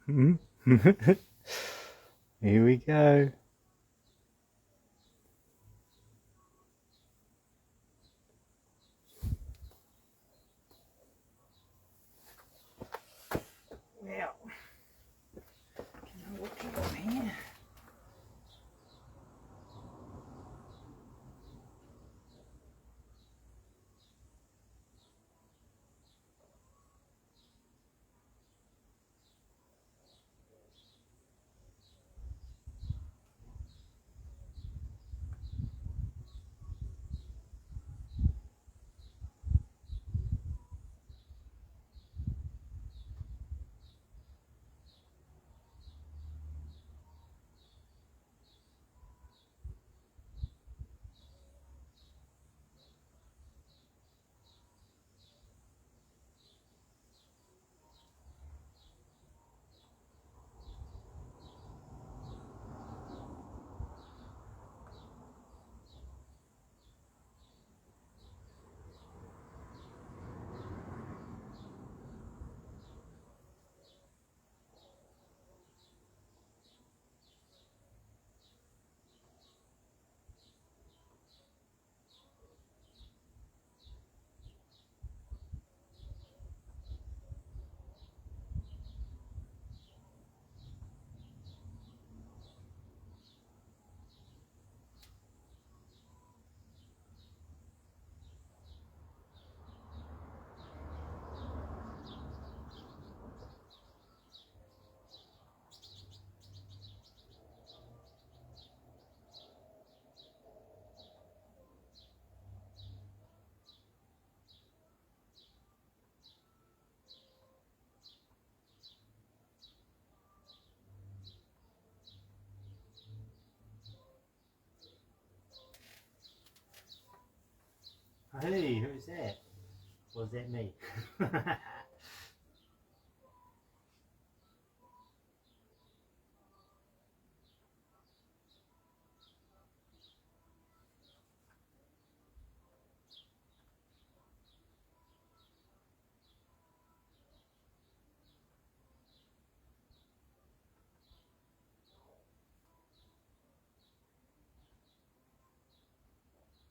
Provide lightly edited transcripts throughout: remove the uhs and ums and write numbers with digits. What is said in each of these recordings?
Here we go. Well, can I look over here? Hey, who's that? Was that me?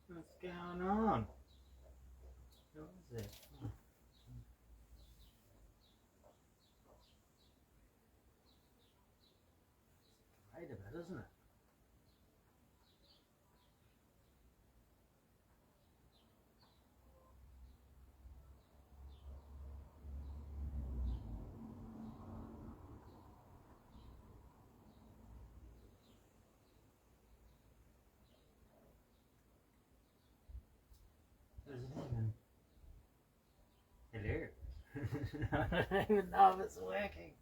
What's going on? Who is it? Oh, great a bit, isn't it? Isn't it even... Hello? I don't even know if it's working.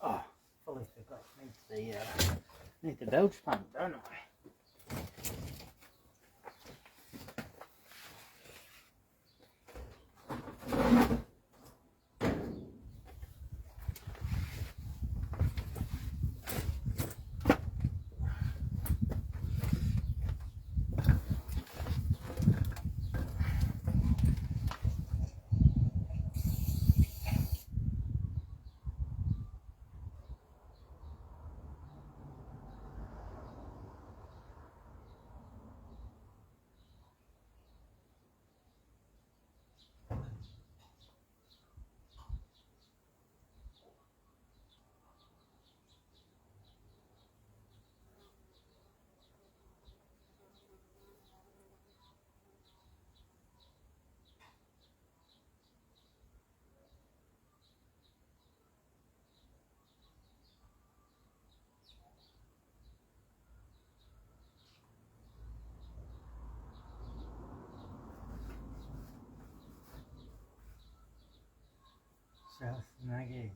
Oh, fully forgot. Need the bilge pump, don't I? Just nuggies.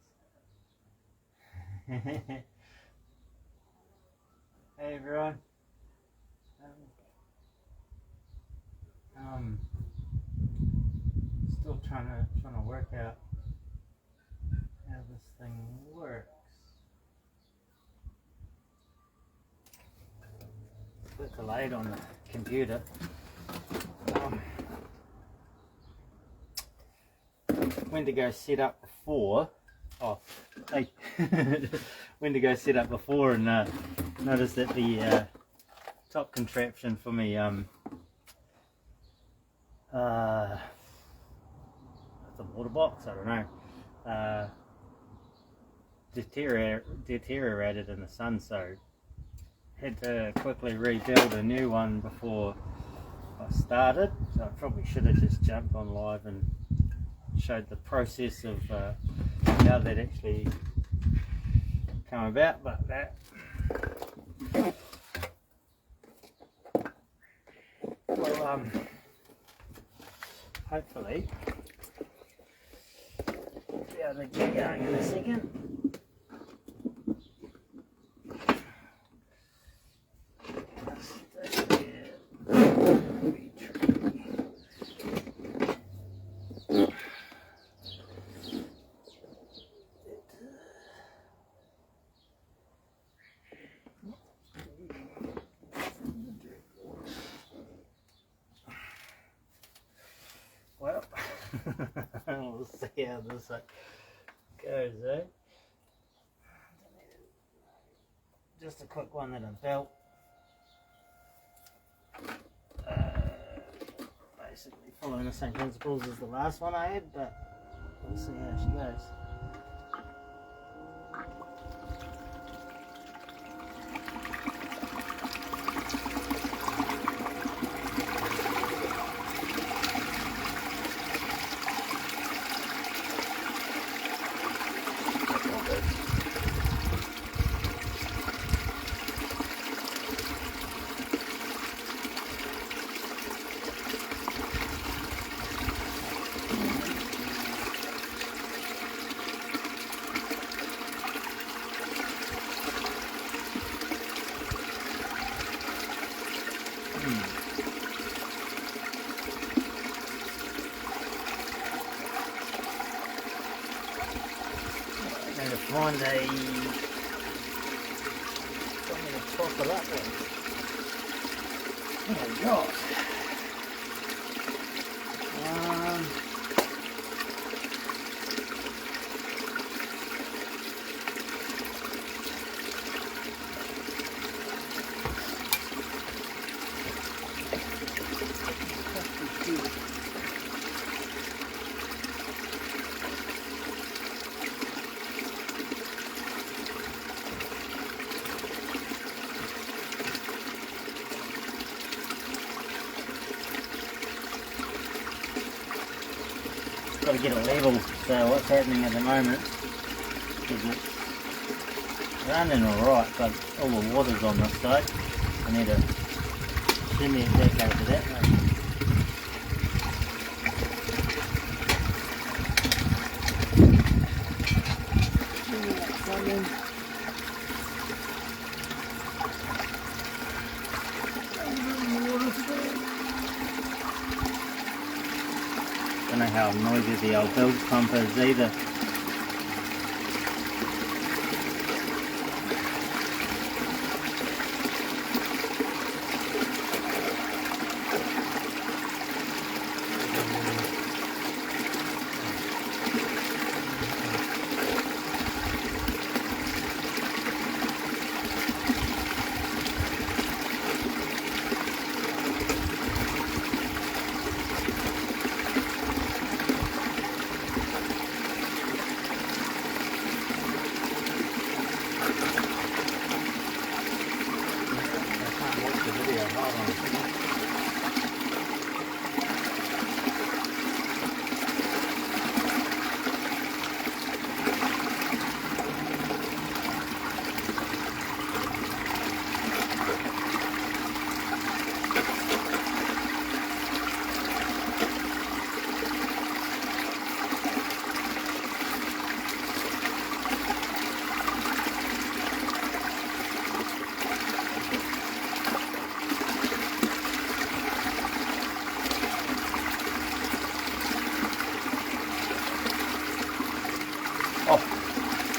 Hey everyone. Still trying to work out how this thing works. It's a bit delayed on the computer. When to go set up before. Oh, hey. When to go set up before and notice that the top contraption for me the water box, I don't know, deteriorated in the sun, so had to quickly rebuild a new one before I started. So I probably should have just jumped on live and showed the process of how that actually come about, but that well, hopefully we'll be able to get going in a second. Well, we'll see how this goes, eh? Just a quick one that I built. Basically following the same principles as the last one I had, but we'll see how she goes. Find something to top it up with. Oh my god. Got to get it level. So what's happening at the moment is it's running alright, but all the water's on this side. I need to shimmy it back over that way. Don't know how noisy the old bilge pump is either.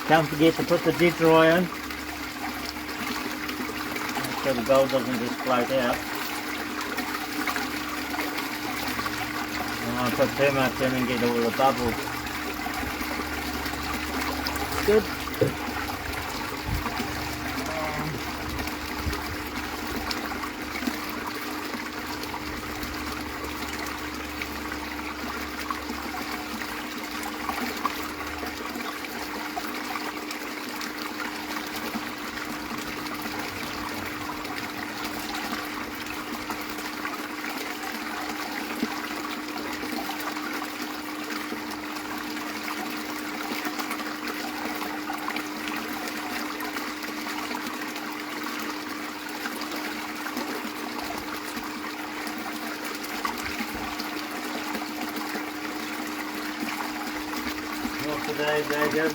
Don't forget to put the dead dry in, so the gold doesn't just float out. And I put too much in and get all the bubbles. Good. Not today, Jacob.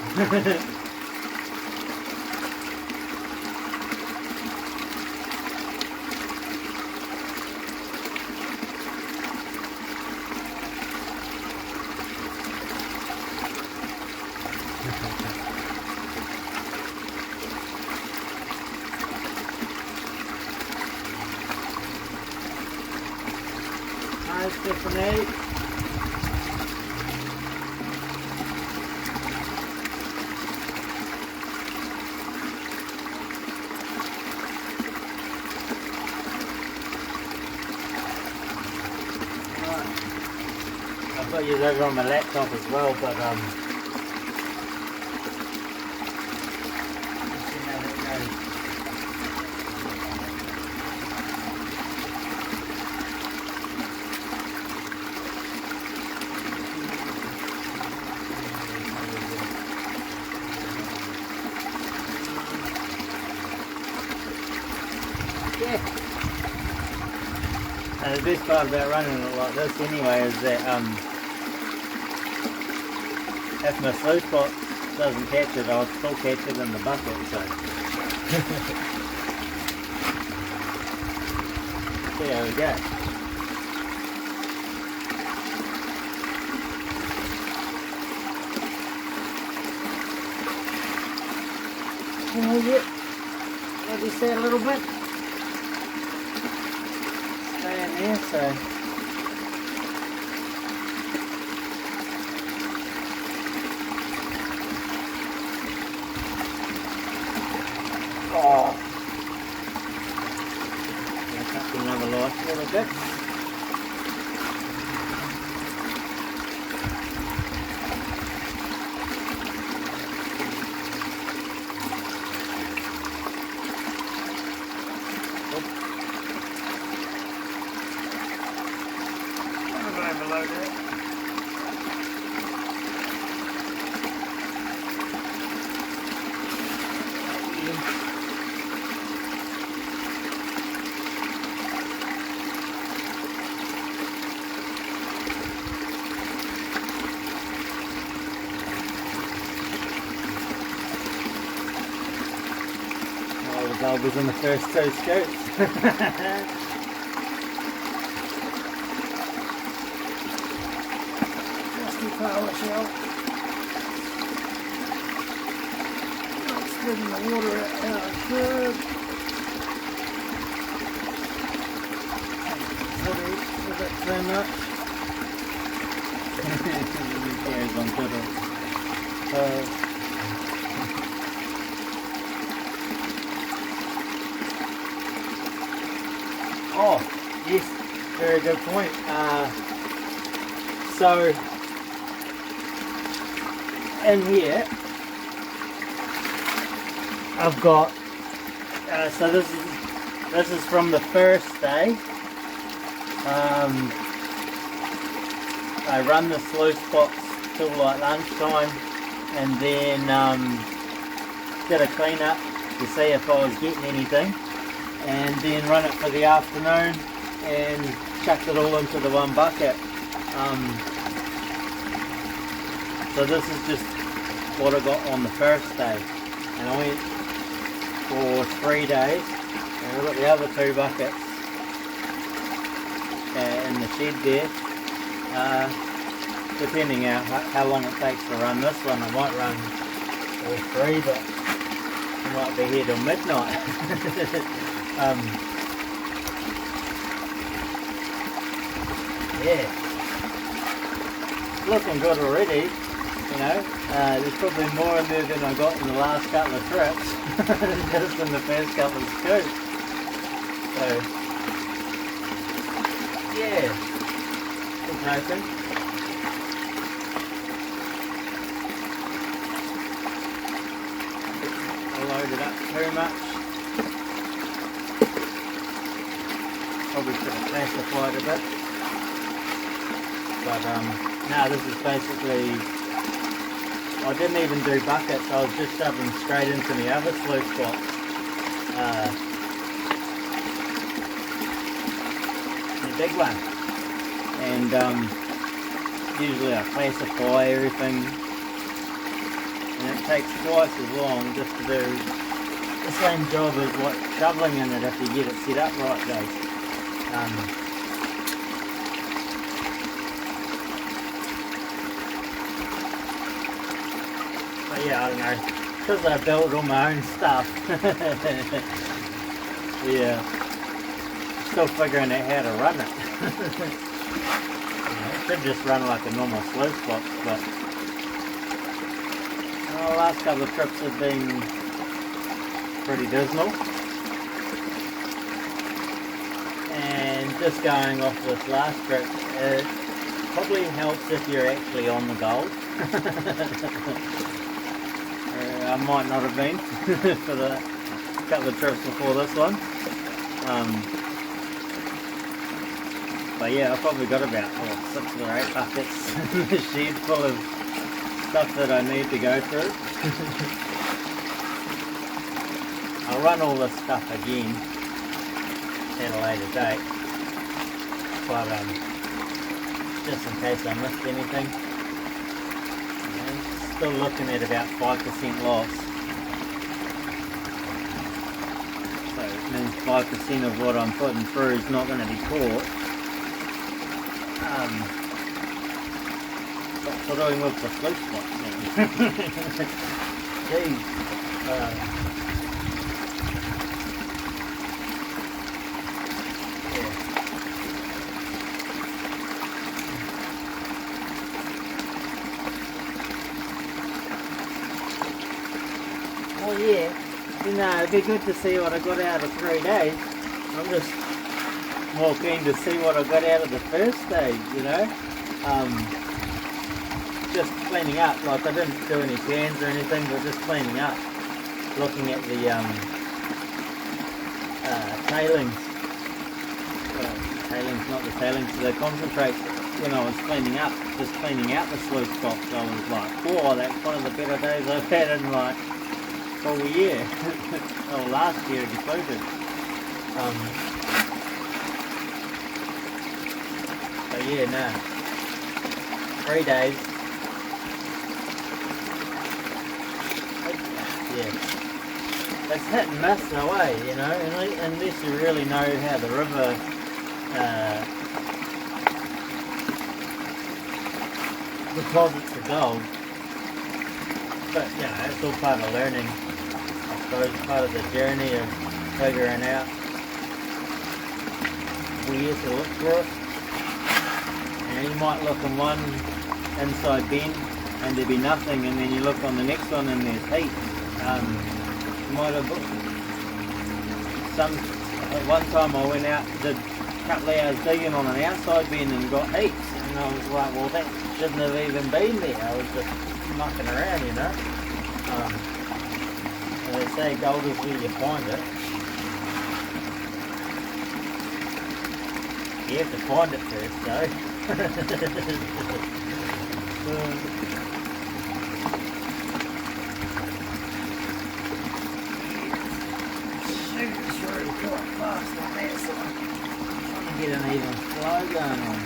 Hi, Stephanie. I've got you over on my laptop as well, but yeah. And the best part about running it like this anyway is that if my slow spot doesn't catch it, I'll still catch it in the bucket, so see how we go. Oh yeah, maybe stay a little bit. Stay in there, so oh, I'll cut another life a little bit. Below that. Oh, the bulb was in the first two scoops. Power shell. Not spreading the water out how it should. Probably a bit too much. Carries on Twitter. Oh, yes, very good point. So in here I've got so this is from the first day. I run the sluice box till like lunchtime and then did a clean up to see if I was getting anything, and then run it for the afternoon and chucked it all into the one bucket. So this is just what I got on the first day, and I went for 3 days, and I've got the other 2 buckets in the shed there. Depending how long it takes to run this one, I might run or 3, but I might be here till midnight. Yeah, looking good already, you know. There's probably more in there than I got in the last couple of trips, just in the first couple of scoops. So, yeah, it's open. I'll load it up too much. Probably should have classified a bit. But now this is basically, I didn't even do buckets, I was just shoving straight into the other sluice box. The big one. And usually I classify everything, and it takes twice as long just to do the same job as what shoveling in it if you get it set up right, guys. But yeah, I don't know, because I built all my own stuff. Yeah, still figuring out how to run it. It should just run like a normal sluice box, but the last couple of trips have been pretty dismal. And just going off this last trip, it probably helps if you're actually on the gold. I might not have been for the couple of trips before this one. But yeah, I've probably got about 6 or 8 buckets in the shed full of stuff that I need to go through. I'll run all this stuff again at a later date, but just in case I missed anything. Still looking at about 5% loss. So it means 5% of what I'm putting through is not going to be caught. What's doing with the sluice box now? Jeez. Oh yeah, you know, it'd be good to see what I got out of 3 days. I'm just more keen to see what I got out of the first day, you know. Just cleaning up, like I didn't do any cans or anything, but just cleaning up. Looking at the tailings. Tailings, not the tailings, the concentrate. When I was cleaning up, just cleaning out the sluice box, I was like, oh, that's one of the better days I've had in like all year. Well, last year included. But yeah, no. 3 days. Yeah. It's hit and miss in a way, you know, unless you really know how the river deposits the gold. But, you know, it's all part of learning. I suppose part of the journey of figuring out where to look for it. And you might look in one inside bend and there'd be nothing, and then you look on the next one and there's heaps. You might have at one time I went out, did a couple of hours digging on an outside bend and got heaps, and I was like, well, that shouldn't have even been there. I was just mucking around, you know. And they say gold is where you find it. You have to find it first, though. It's really quite fast on that side. Trying to get an even flow going on.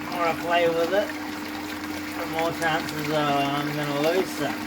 The more I play with it, the more chances I'm going to lose some.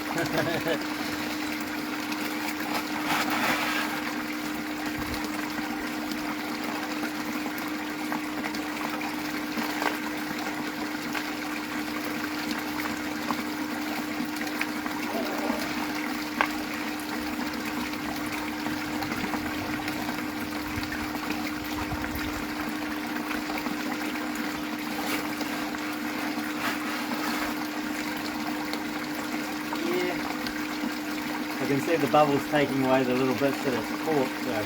I can see the bubbles taking away the little bits that it's caught, so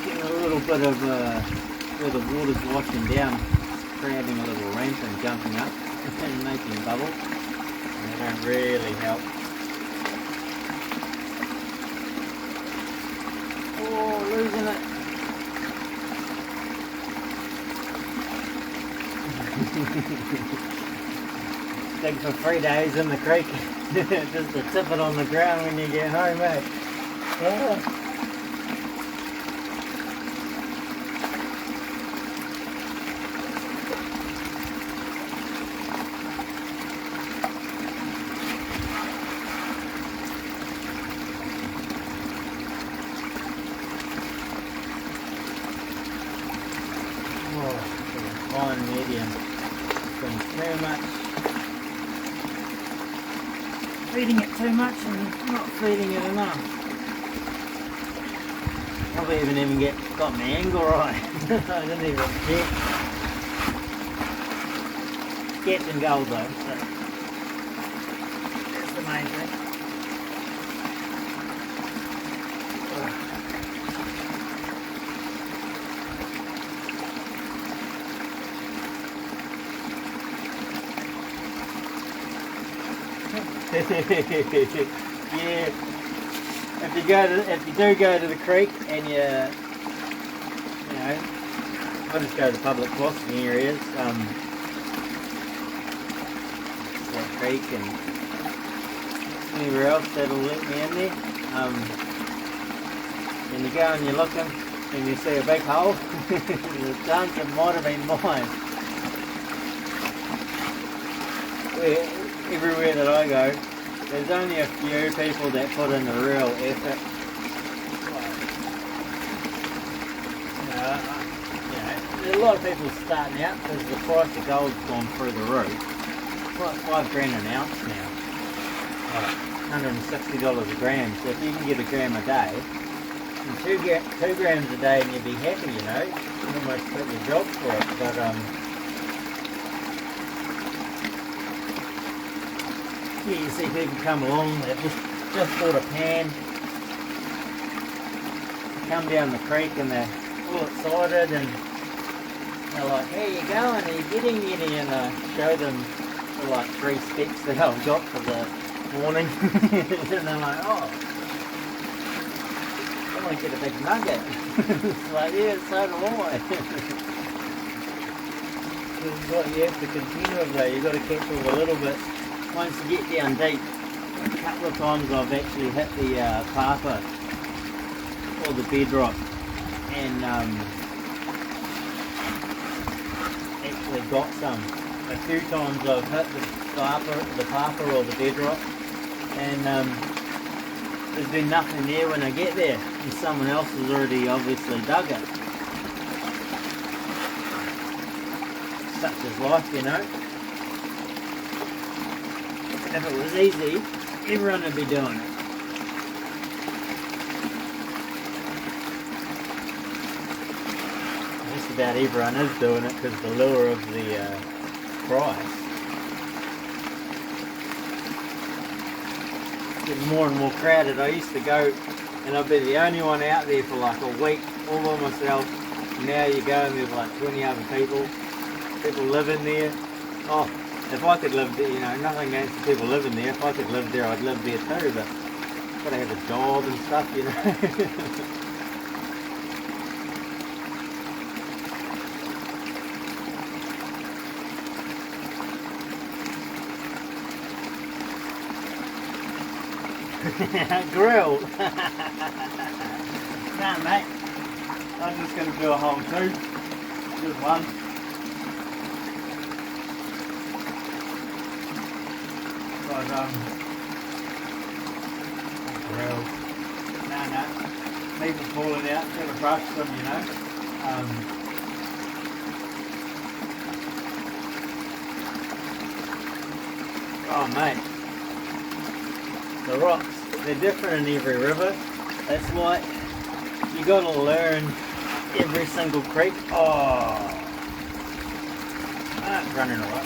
getting a little bit of where the water's washing down, creating a little ramp and jumping up and making bubbles, and they don't really help. Oh, losing it. Dig for 3 days in the creek just to tip it on the ground when you get home, eh? Yeah. Oh, fine medium. It's been too much. Feeding it too much and not feeding it enough. Probably even got my angle right. I didn't even check. Getting gold though, so that's the main thing. Yeah, if you do go to the creek and you know, I just go to public crossing areas, that creek and anywhere else that'll let me in there, and you go and you're looking and you see a big hole, the chance it might have been mine. Everywhere that I go, there's only a few people that put in the real effort. A lot of people starting out because the price of gold's gone through the roof. It's like $5 grand an ounce now, $160 a gram. So if you can get a gram a day, and 2 grams a day, and you'd be happy, you know. You can almost quit your job for it, but yeah, you see people come along, they've just bought a pan, come down the creek and they're all excited and they're like, how you going, are you getting any? And I show them the like 3 steps that I've got for the morning and they're like, oh, I want to get a big nugget. It's like, yeah, so do I. This is what you have to continue with though, you've got to catch all a little bit. Once you get down deep, a couple of times I've actually hit the papa or the bedrock and actually got some. A few times I've hit the papa or the bedrock and there's been nothing there when I get there and someone else has already obviously dug it. Such is life, you know. If it was easy, everyone would be doing it. Just about everyone is doing it because the lure of the price. It's getting more and more crowded. I used to go and I'd be the only one out there for like a week all by myself. Now you go and there's like 20 other people living there. Oh, if I could live there, you know, nothing against the people living there. If I could live there, I'd live there too, but I've got to have a job and stuff, you know. Grill. Nah, mate. I'm just going to do a whole 2. Just one. But, grill. Nah. People falling out, gotta brush them, you know. Oh, mate. The rocks, they're different in every river. That's why you gotta learn every single creek. Oh, running away.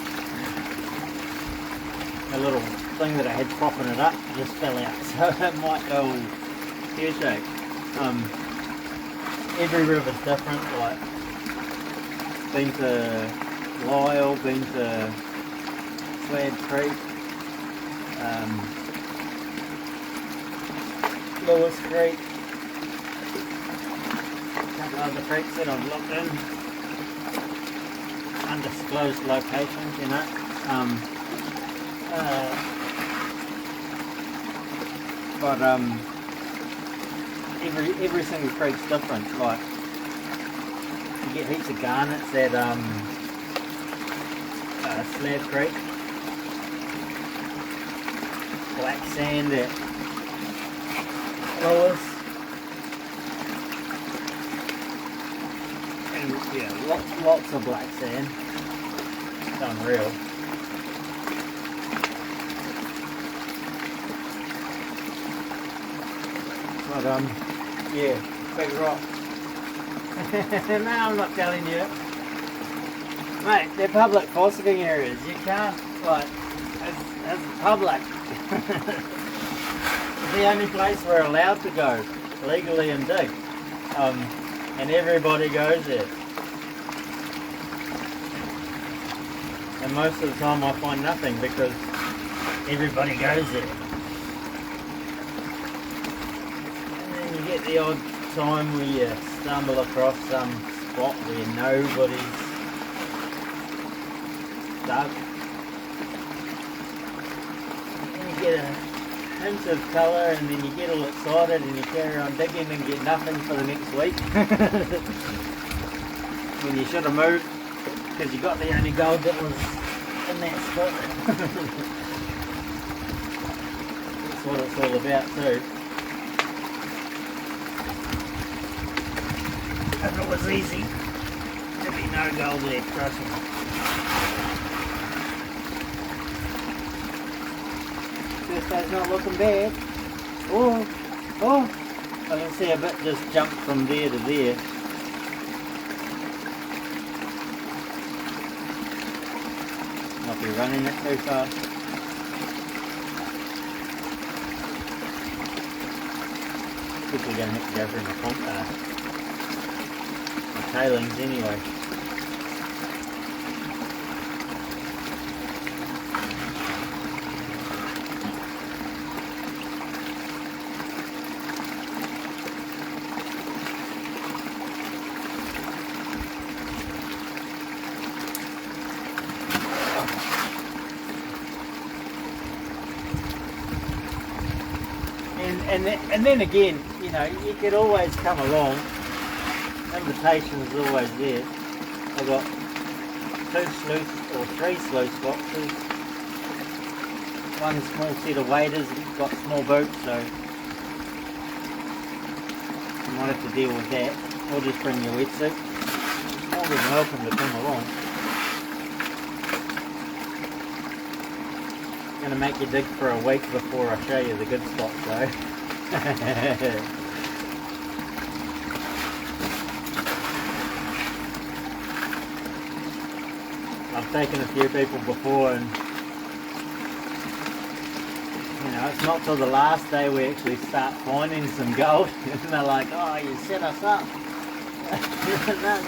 A little thing that I had propping it up just fell out, so it might go all pear-shaped. Every river's different, like been to Lyle, been to Slab Creek, Lewis Creek, a couple other creeks that I've looked in, undisclosed locations, you know. But every single creek's different. Like you get heaps of garnets at Slab Creek, black sand at Lewis, and yeah, lots of black sand. It's unreal. But yeah, big rock. No, I'm not telling you. Mate, they're public fossicking areas. You can't, like, it's public. It's the only place we're allowed to go legally and dig. And everybody goes there. And most of the time I find nothing because everybody goes there. You get the odd time where you stumble across some spot where nobody's dug. And you get a hint of colour and then you get all excited and you carry on digging and get nothing for the next week. When you should have moved because you got the only gold that was in that spot. That's what it's all about too. If it was easy, there'd be no gold there, trust me. First day's not looking bad. Oh, I can see a bit just jumped from there to there. Might be running it too fast. People are going to have to go through my tailings anyway. And then again, you know, you could always come along. Invitation is always there. I've got 2 sluice or 3 sluice boxes. One small set of waders, got small boots, so you might have to deal with that. Or just bring your wetsuit. More than welcome to come along. I'm going to make you dig for a week before I show you the good spots though. I've taken a few people before and you know, it's not till the last day we actually start finding some gold and they're like, oh, you set us up. No.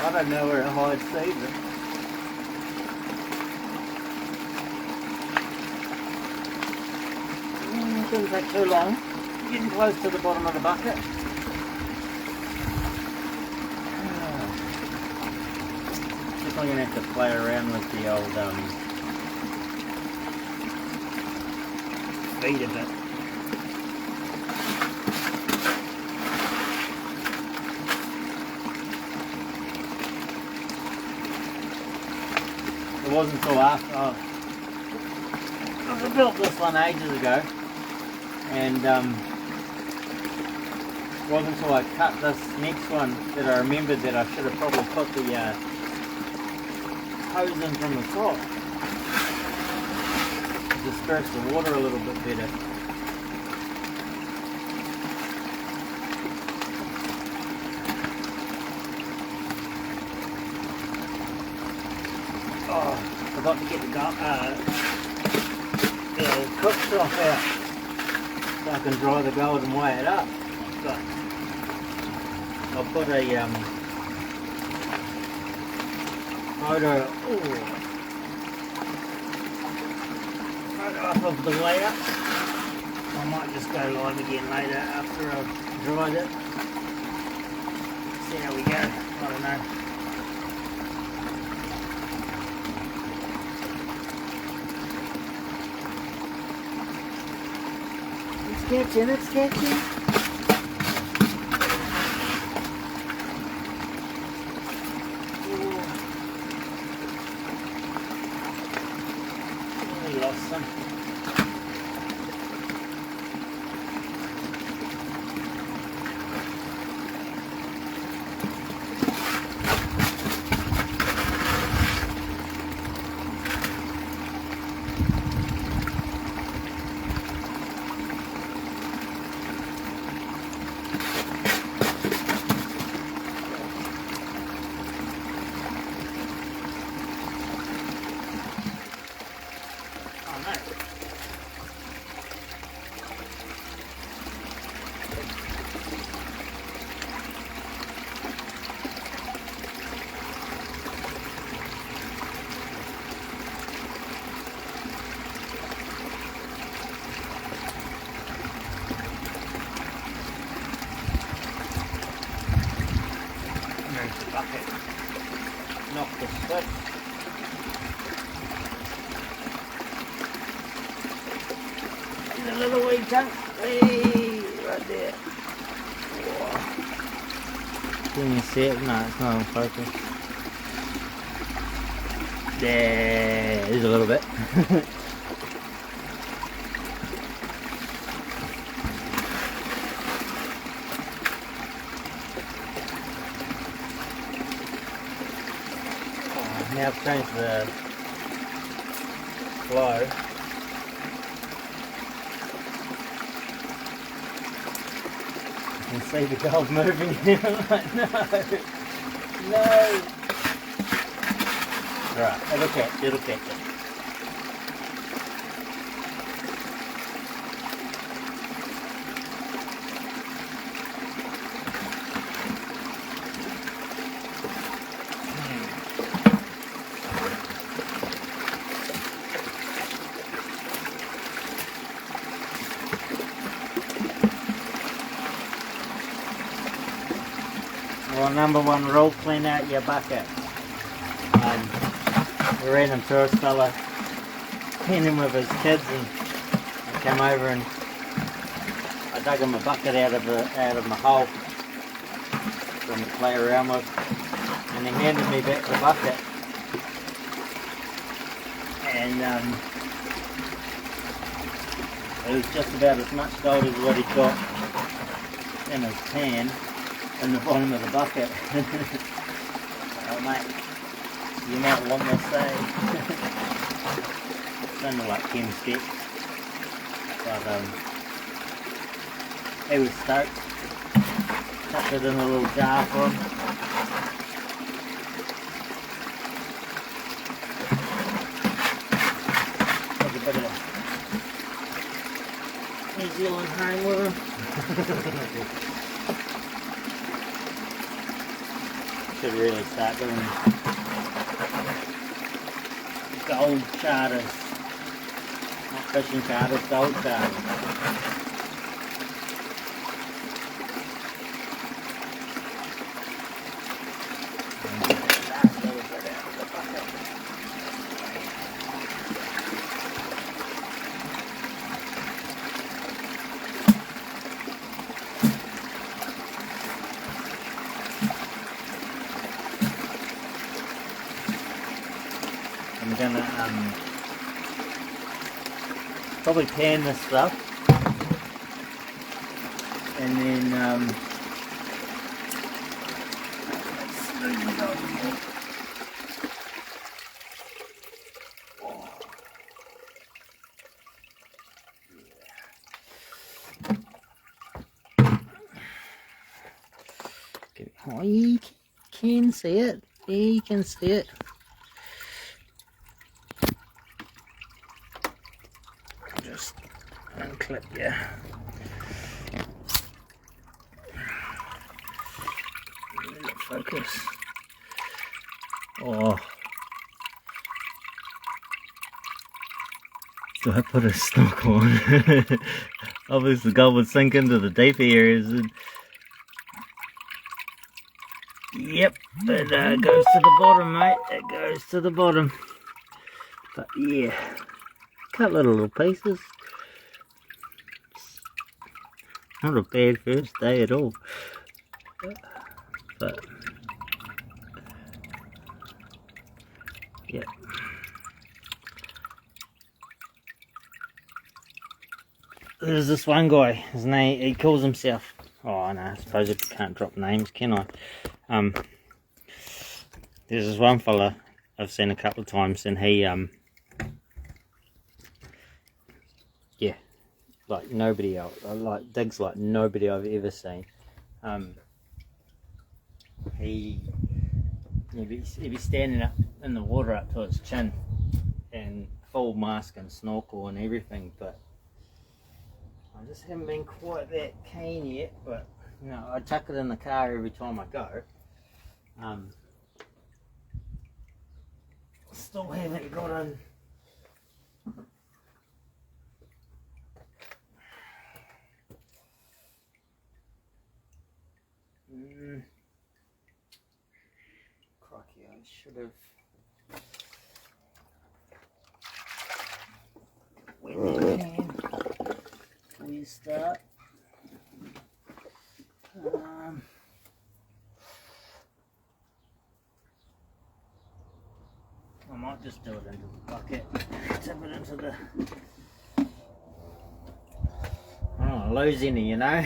I don't know where it hides either. Didn't take too long. Getting close to the bottom of the bucket. Definitely going to have to play around with the old feed a bit. It wasn't until after I built this one ages ago. And it wasn't until I cut this next one that I remembered that I should have probably put the hose in from the top. Disperse the water a little bit better. Oh. Forgot to get the old cooktop out so I can dry the gold and weigh it up. But I'll put a photo up of the weigh up. I might just go live again later after I've dried it. See how we go. I don't know. It's catching, it's catching. Oh, we lost some. Bucket. Knock the switch. And a little wee chunk. Hey, right there. Whoa. Can you see it? No, it's not on focus. There's a little bit. Now I've changed the flow. You can see the gold moving here. I'm like, no, no. Right, it'll catch it. Well, number one rule, clean out your bucket. A random tourist fella cleaning with his kids, and I came over and I dug him a bucket out of my hole for him to play around with, and he handed me back the bucket, and it was just about as much gold as what he got in his pan in the bottom of the bucket. Oh mate, you might want to say. It's only like 10 steps, but he was stoked. Tucked it in a little jar for him. Took a bit of New Zealand home with him. Should really start doing gold charters, not fishing charters, gold charters. I'm gonna probably pan this stuff, and then oh, you can see it. You can see it. just unclip you. Focus. Oh. Do I put a snorkel on? Obviously the gold would sink into the deeper areas. And yep, it goes to the bottom, mate. It goes to the bottom. But yeah, couple of little pieces. Not a bad first day at all. But yeah. There's this one guy, his name, he calls himself, oh no, I suppose I can't drop names, can I? There's this one fella I've seen a couple of times, and he, yeah, like nobody else, like digs like nobody I've ever seen. He'd be standing up in the water up to his chin, and full mask and snorkel and everything, but I just haven't been quite that keen yet. But you know, I chuck it in the car every time I go. Still haven't got in. Crikey, I should have. When you can, before you start. I might just do it into the bucket, tip it into the, I don't want to lose any, you know.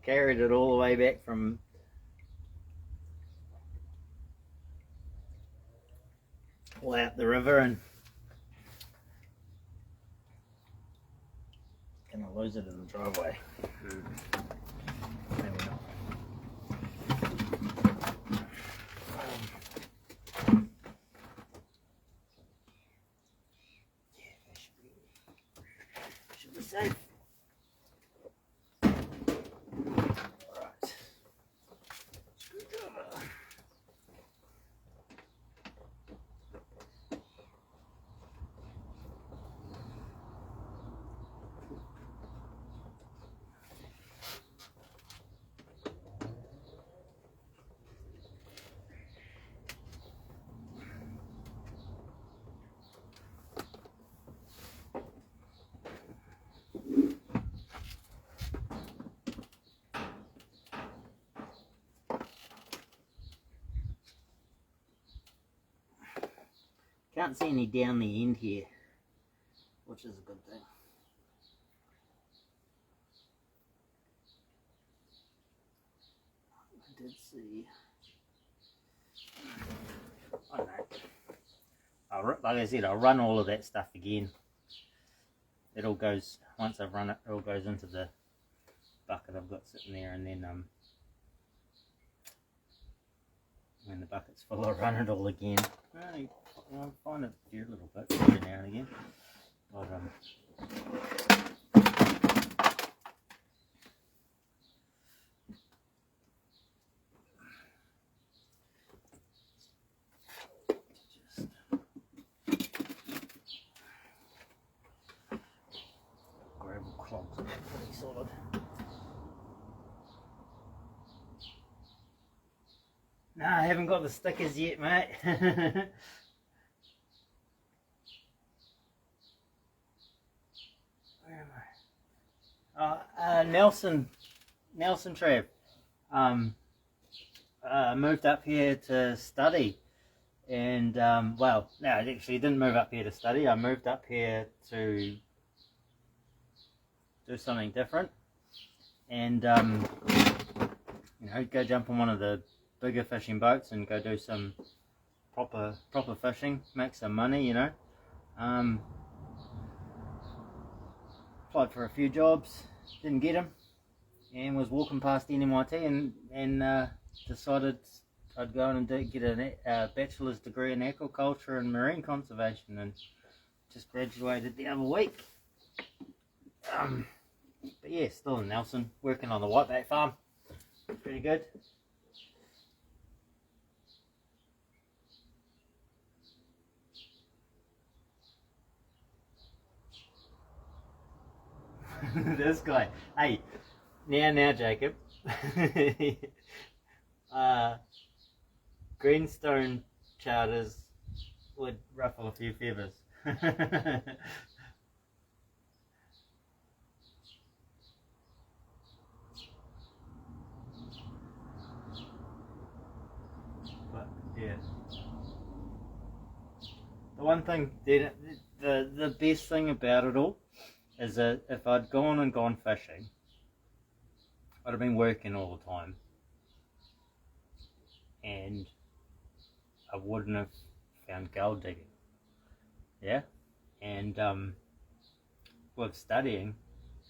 Carried it all the way back from way up the river, and gonna lose it in the driveway. Maybe not. Should be safe. Right. Screwdriver. Can't see any down the end here, which is a good thing. I did see. I don't know. Like I said, I'll run all of that stuff again. It all goes, once I've run it, it all goes into the bucket I've got sitting there, and then when the bucket's full, I'll run it all again. I find it a little bit every now and again. But, just gravel clogs are pretty solid. No, I haven't got the stickers yet, mate. Nelson Trav moved up here to study, and well, no, I actually didn't move up here to study. I moved up here to do something different, and you know, go jump on one of the bigger fishing boats and go do some proper fishing, make some money, you know. Applied for a few jobs, didn't get them, and was walking past NMIT and decided I'd go and get a bachelor's degree in aquaculture and marine conservation, and just graduated the other week. But yeah, still in Nelson, working on the whiteback farm. Pretty good. This guy. Hey, now, Jacob. Greenstone charters would ruffle a few feathers. But yeah, the one thing, the best thing about it all is that if I'd gone fishing, I'd have been working all the time, and I wouldn't have found gold digging. Yeah, and with studying,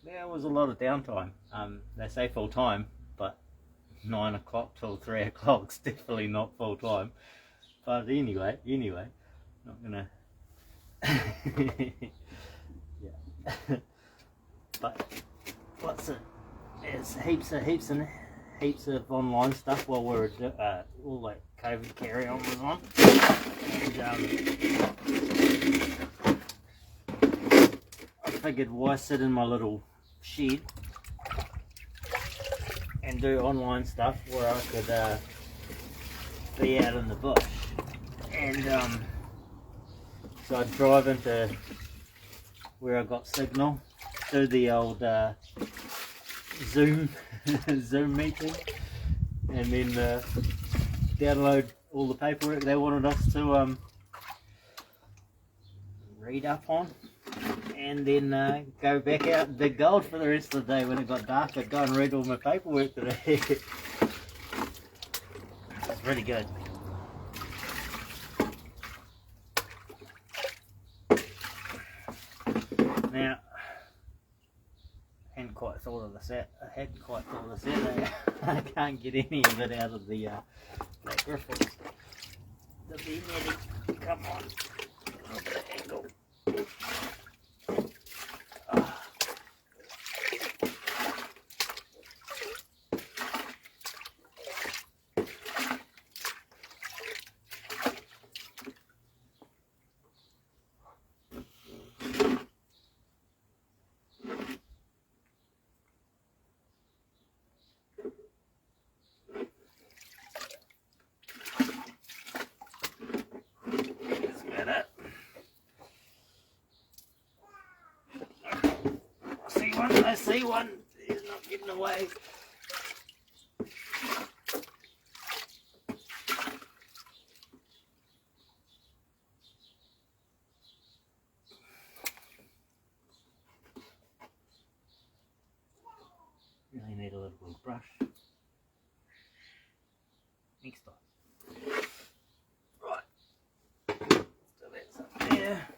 there was a lot of downtime. They say full time, but 9 o'clock till 3 o'clock's definitely not full time. But anyway, not gonna. Yeah. But what's it? There's heaps of online stuff while we're all that COVID carry on was on. And, I figured why sit in my little shed and do online stuff where I could be out in the bush. And so I'd drive into where I got signal, do the old Zoom meeting, and then download all the paperwork they wanted us to read up on, and then go back out and dig gold for the rest of the day. When it got dark, I'd go and read all my paperwork today. It's really good. Now, I hadn't quite thought of this out. I can't get any of it out of the black riffles. The V-netting, come on, a little bit of angle. I see one. He's not getting away. Really need a little bit of brush. Next time. Right. So that's up there.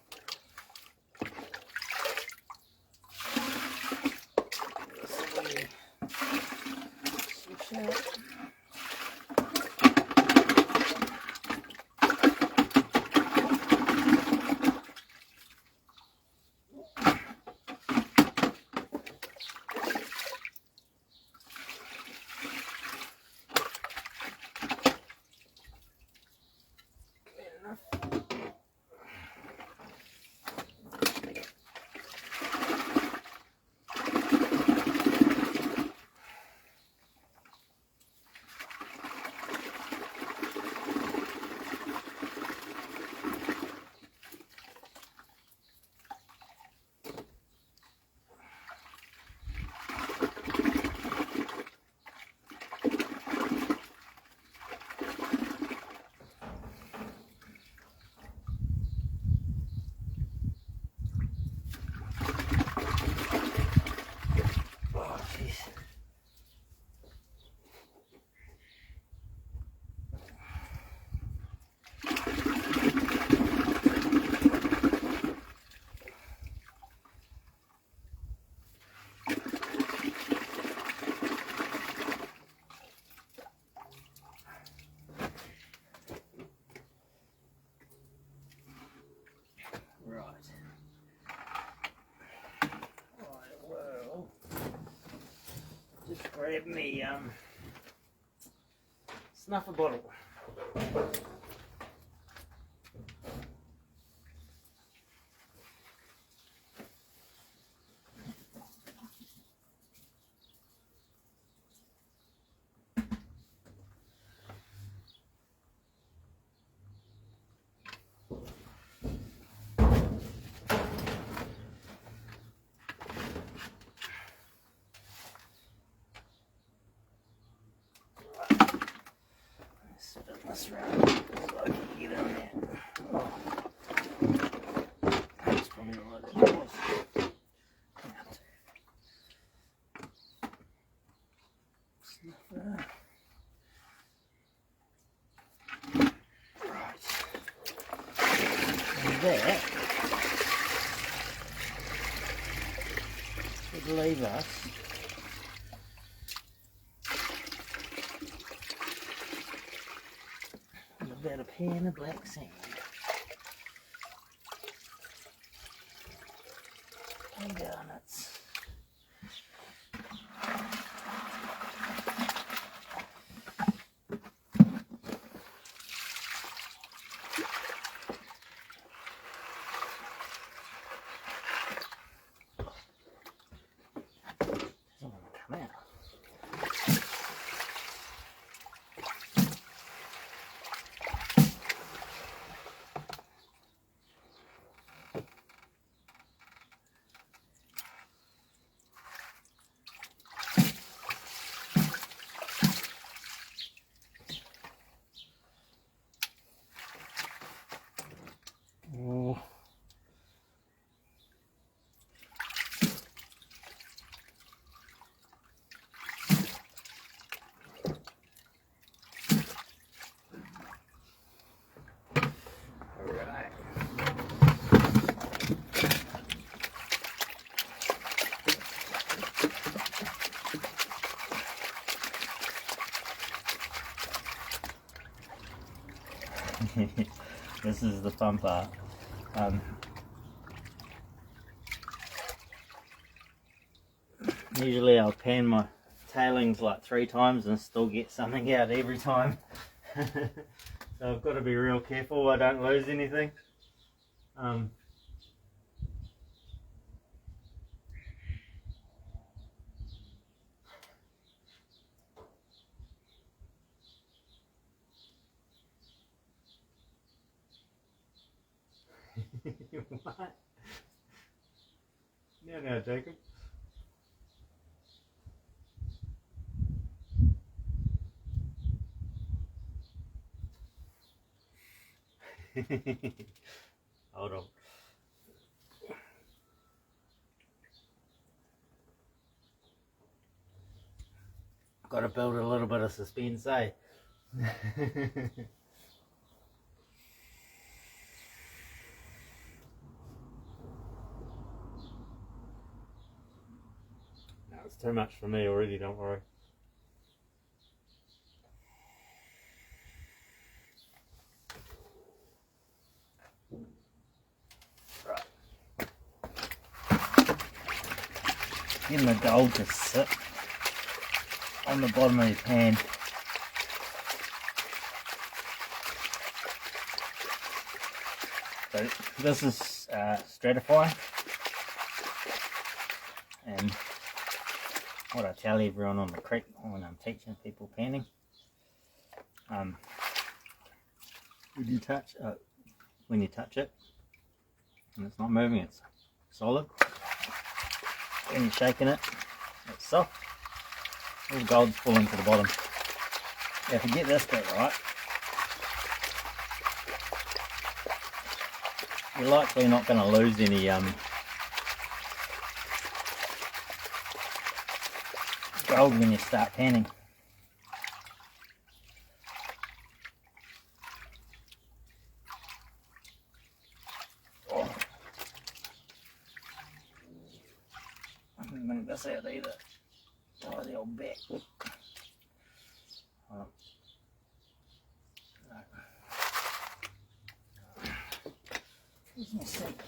Right. grab me snuffer bottle. Spin this round so I can get in there. Oh. That's probably not what it was. Snuffer. Right. And that should leave us about a pan of black sand. And garnets. Doesn't want to come out. Oh. Alright. This is the fun part. Usually I'll pan my tailings like 3 times and still get something out every time. So I've got to be real careful I don't lose anything. What? Now, Jacob. Hold on. Got to build a little bit of suspense, eh? No, it's too much for me already, don't worry. Right. Getting the gold to sit on the bottom of your pan. So this is Stratify, and what I tell everyone on the creek when I'm teaching people panning, when you touch it and it's not moving, it's solid. When you're shaking it, it's soft. All the gold's falling to the bottom. Now if you get this bit right, you're likely not going to lose any gold when you start panning. Oh. I didn't think this out either. Oh, the old back. Oh. Here's my sink.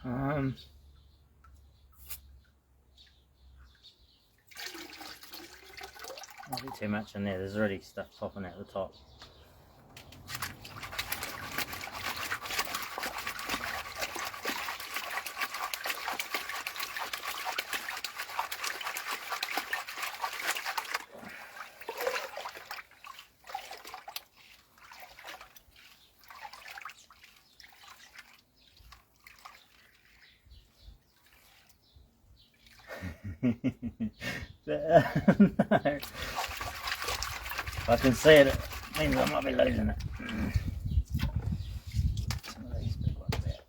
Not be too much in there, there's already stuff popping out the top. No. If I can see it, it means I might be losing it. Some of these big ones there.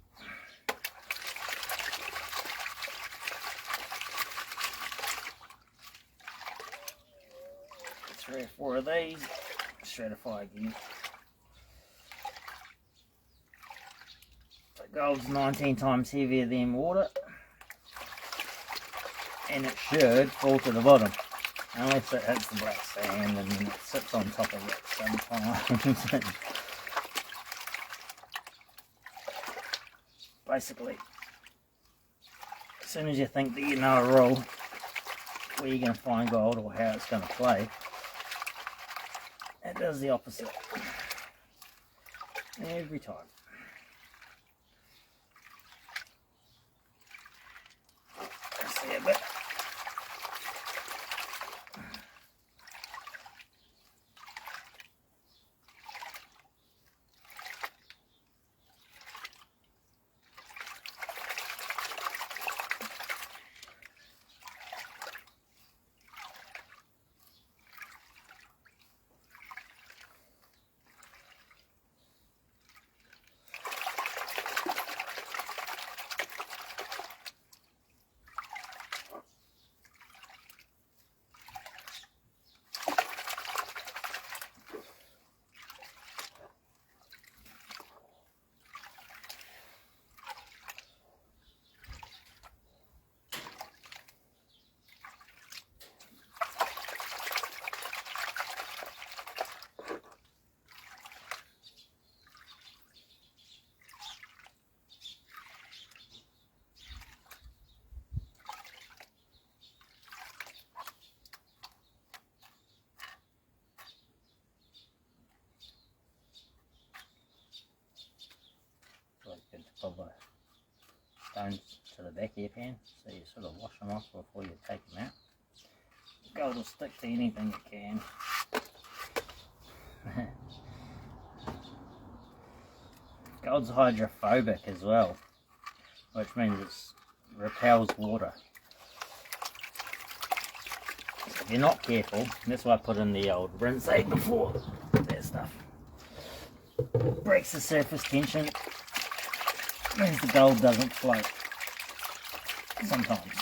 3 or 4 of these. Stratify again. The gold's 19 times heavier than water. And it should fall to the bottom, unless it hits the black sand and then it sits on top of it sometimes. Basically, as soon as you think that you know a rule where you're going to find gold or how it's going to play, it does the opposite every time. See a bit. Good to pull the stones to the back of your pan, so you sort of wash them off before you take them out. Gold will stick to anything it can. Gold's hydrophobic as well, which means it repels water. So if you're not careful, that's why I put in the old rinse aid before that stuff. Breaks the surface tension. Means the gold doesn't float sometimes.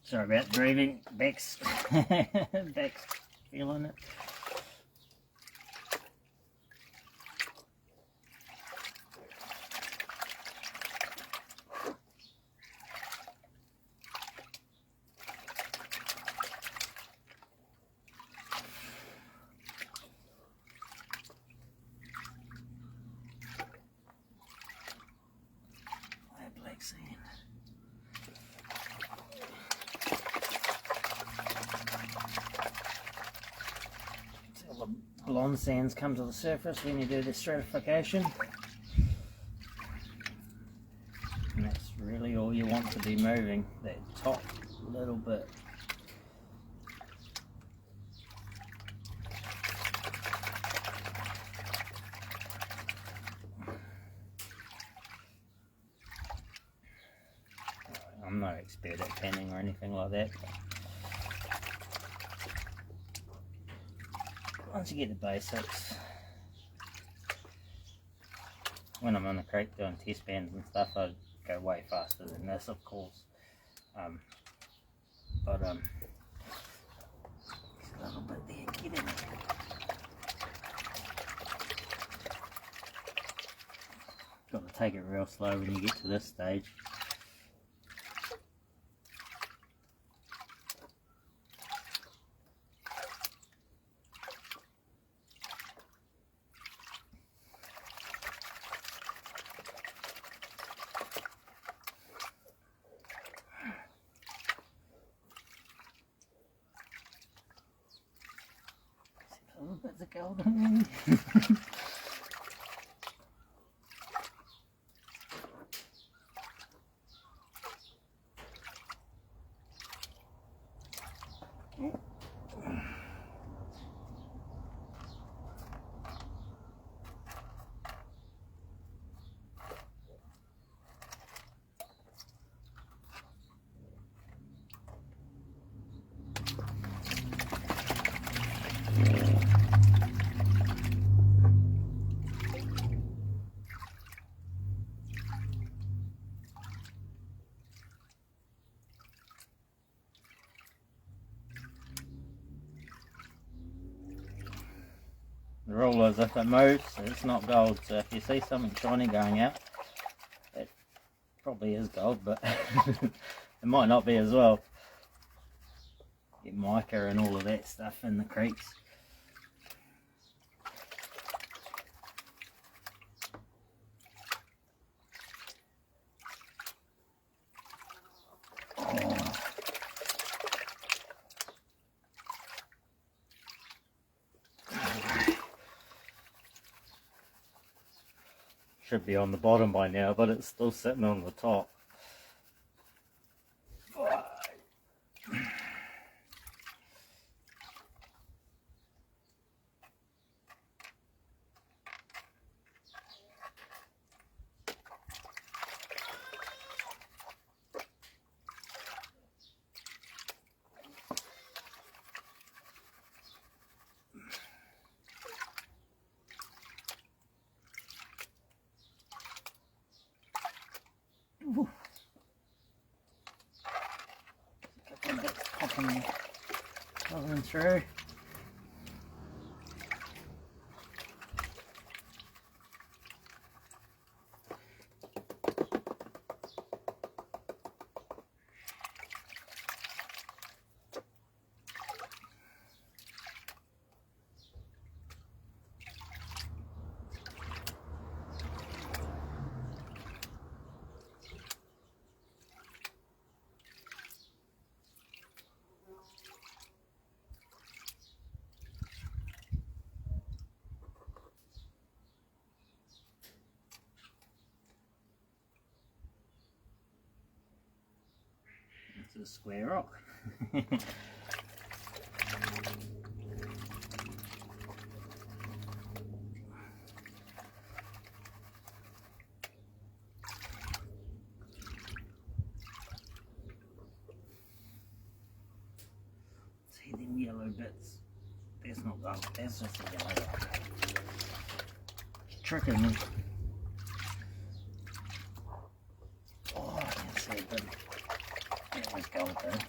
Sorry about breathing, Beck's feeling it. Black sand. Blonde sands come to the surface when you do the stratification, and that's really all you want to be moving, that top little bit. I'm no expert at panning or anything like that. Once you get the basics, when I'm on the creek doing test bands and stuff, I'd go way faster than this, of course. But there's a little bit there, get in there. Got to take it real slow when you get to this stage. A little bit of gold in there. The rule is if it moves, it's not gold. So if you see something shiny going out, it probably is gold, but it might not be as well. Get mica and all of that stuff in the creeks. Should be on the bottom by now, but it's still sitting on the top. Popping through. A square rock. See them yellow bits? That's not gold, that's just a yellow rock. It's tricking me. Oh, I can see a bit. That was gold though.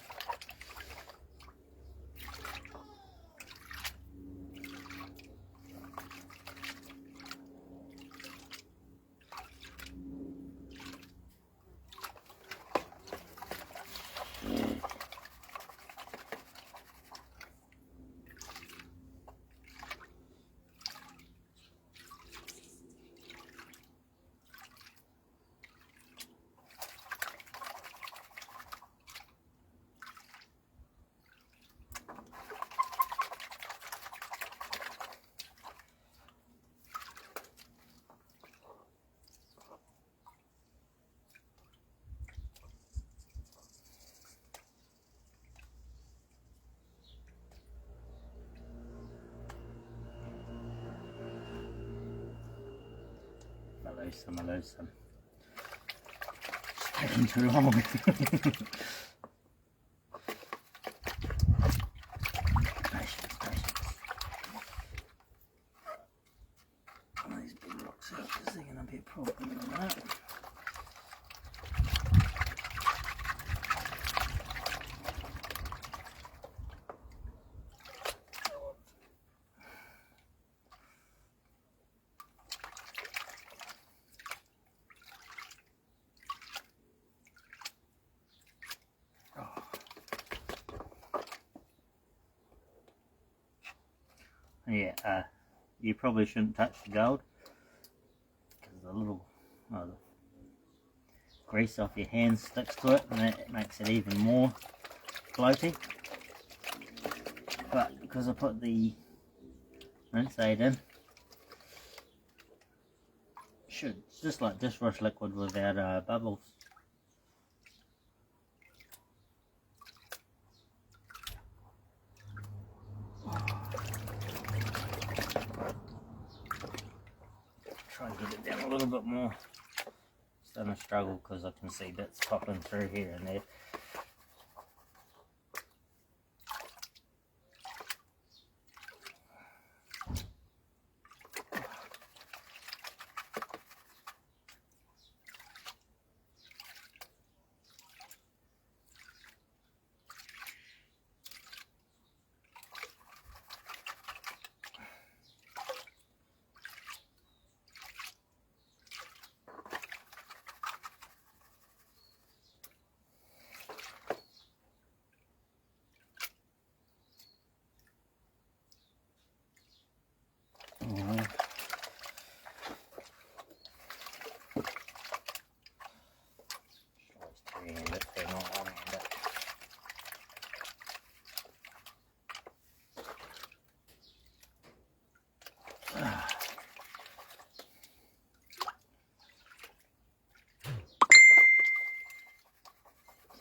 I lose some. It's taking too long. Patience. Oh, these big rocks out. Is there going to be a problem with that? Yeah, you probably shouldn't touch the gold because the little the grease off your hands sticks to it and that makes it even more floaty. But because I put the rinse aid in, it's just like dishwash liquid without bubbles. Try and get it down a little bit more. It's starting to struggle because I can see bits popping through here and there.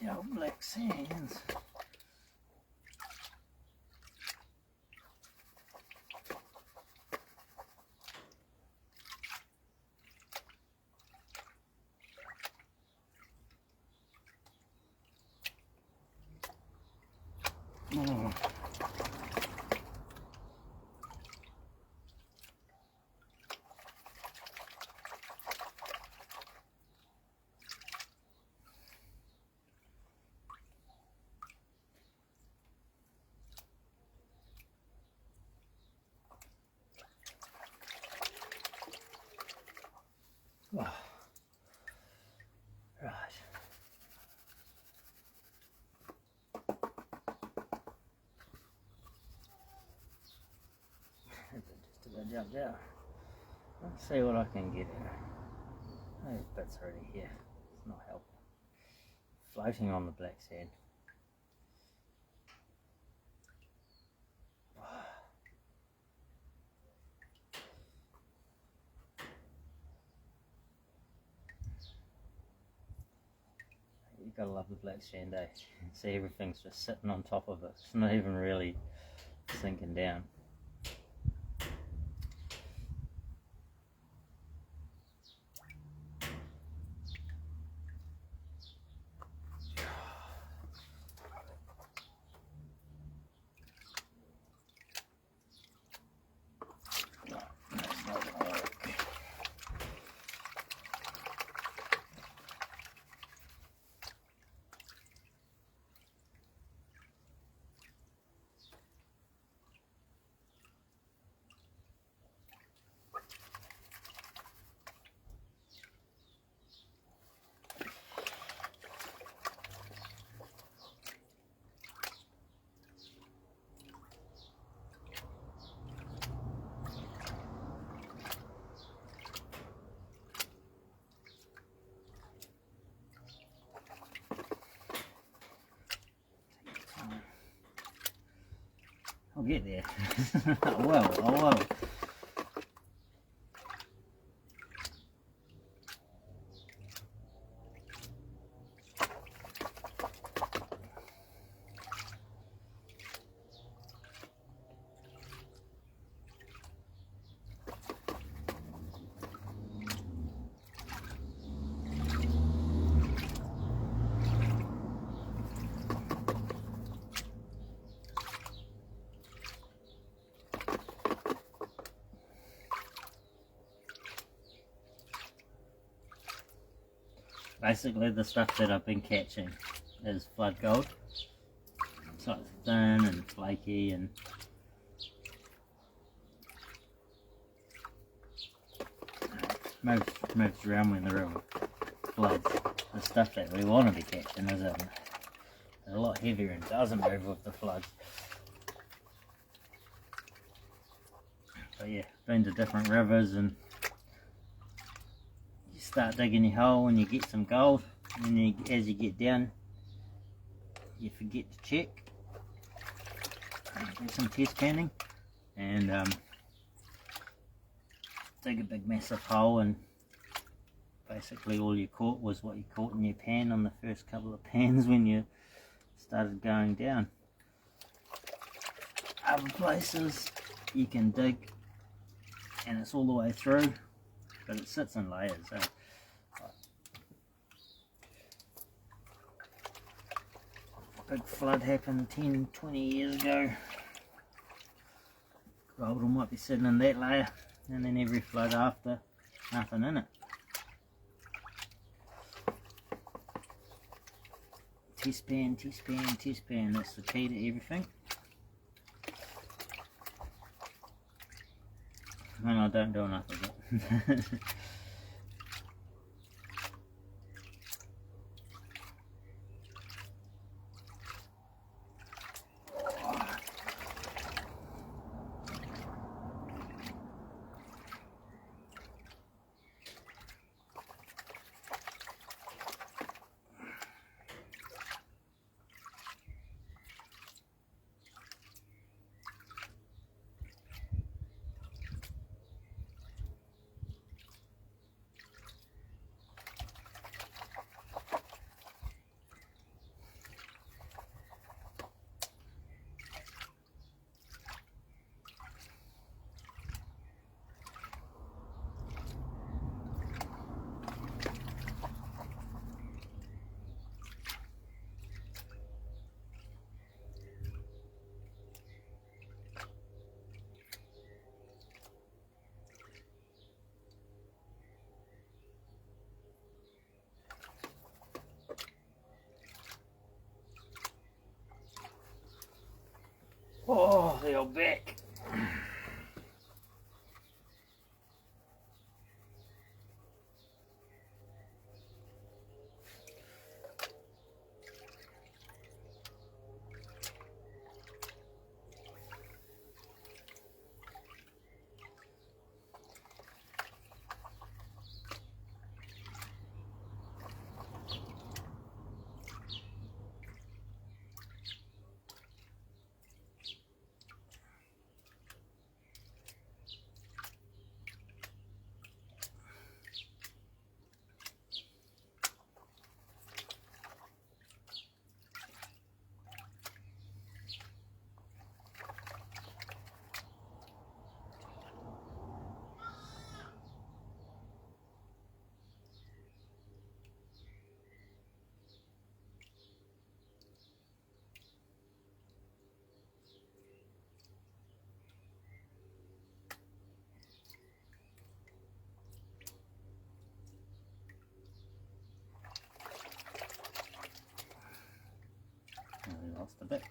The old black sands. Oh. Right. Just about jumped out. Let's see what I can get in. Oh, bits already here. It's not helping. Floating on the black sand. You gotta love the black sand, eh? See, everything's just sitting on top of it. It's not even really sinking down. I'll get there. I will. Basically the stuff that I've been catching is flood gold. So it's thin and flaky and moves around when the river floods. The stuff that we want to be catching is a lot heavier and doesn't move with the floods. But yeah, been to different rivers and you start digging your hole and you get some gold, and then as you get down you forget to check, do some test panning and dig a big massive hole, and basically all you caught was what you caught in your pan on the first couple of pans when you started going down. Other places you can dig and it's all the way through, but it sits in layers. Big flood happened 10-20 years ago. Gold might be sitting in that layer, and then every flood after, nothing in it. Test pan, test pan, test pan, that's the key to everything. And I don't do enough of it. Oh, the old back. We lost a bit.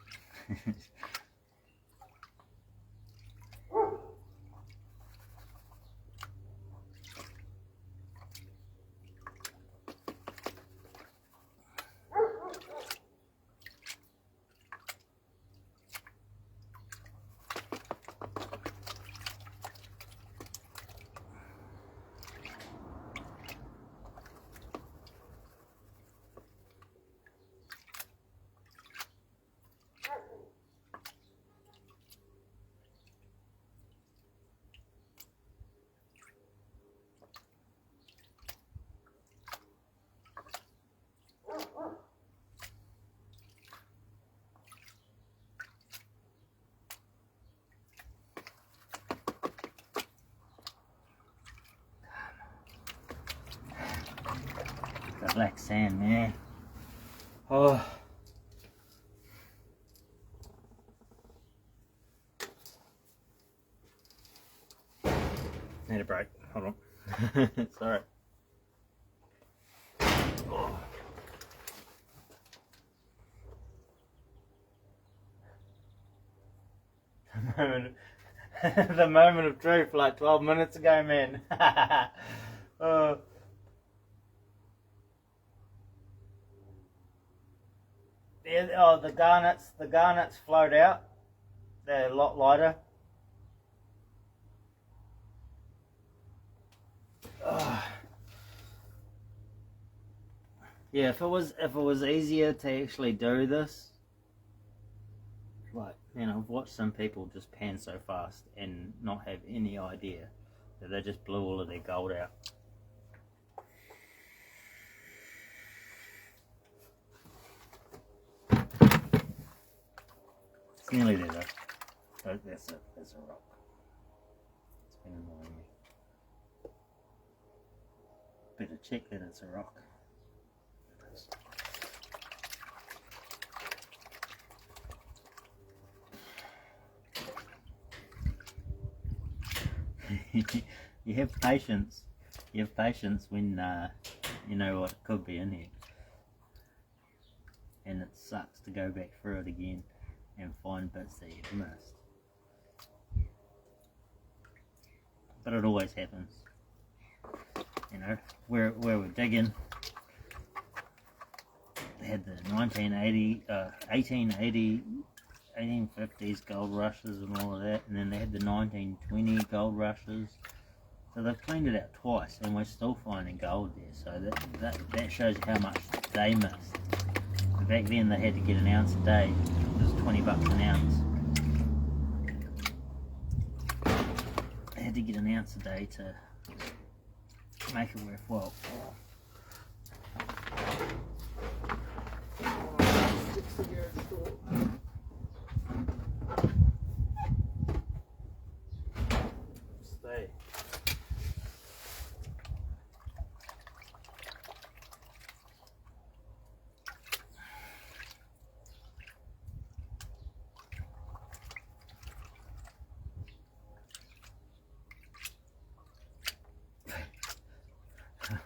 The black sand, man. Oh. Need a break. Hold on. It's alright. Oh. moment, the moment of truth, like 12 minutes ago, man. Yeah, oh, the garnets float out. They're a lot lighter. Yeah, if it was easier to actually do this, like, you know, I've watched some people just pan so fast and not have any idea that they just blew all of their gold out. It's nearly there though. Oh, that's it. That's a rock. It's been annoying me. Better check that it's a rock. You have patience. You have patience when you know what could be in here, and it sucks to go back through it again and find bits that you've missed. But it always happens. You know, where we're digging, they had the 1880, 1850s gold rushes and all of that, and then they had the 1920 gold rushes. So they've cleaned it out twice, and we're still finding gold there. So that shows you how much they missed. And back then they had to get an ounce a day. It was $20 an ounce. They had to get an ounce a day to make it worthwhile. Stay.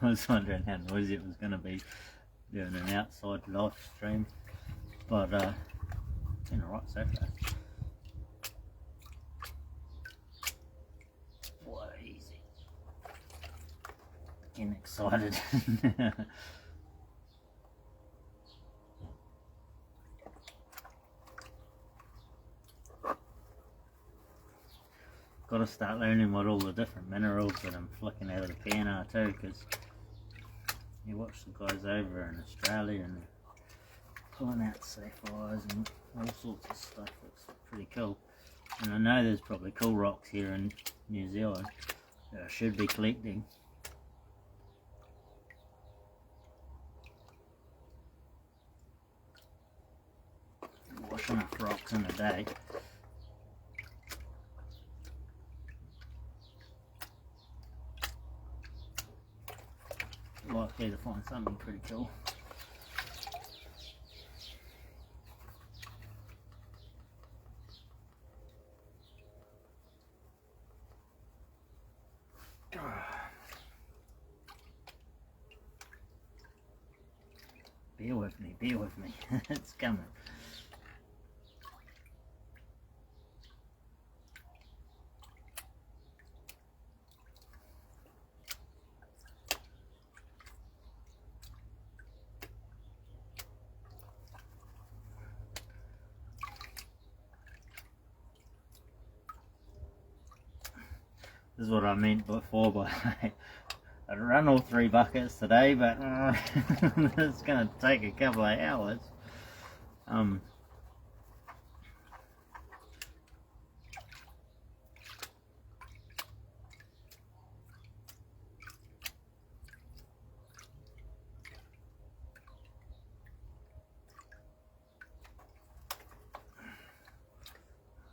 I was wondering how noisy it was going to be doing an outside live stream, but it's been alright so far. Whoa, easy. Getting excited. Got to start learning what all the different minerals that I'm flicking out of the pan are too, because you watch the guys over in Australia and they're pulling out sapphires and all sorts of stuff. It's pretty cool. And I know there's probably cool rocks here in New Zealand that I should be collecting. Wash enough rocks in a day. Likely to find something pretty cool. Bear with me, it's coming. This is what I meant before by I'd run all 3 buckets today, but it's going to take a couple of hours.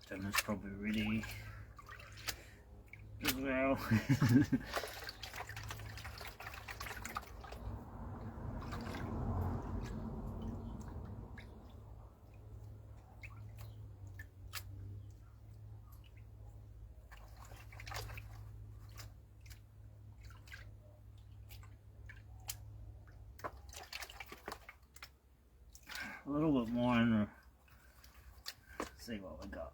Dinner's probably ready as well. A little bit more in the, let's see what we got.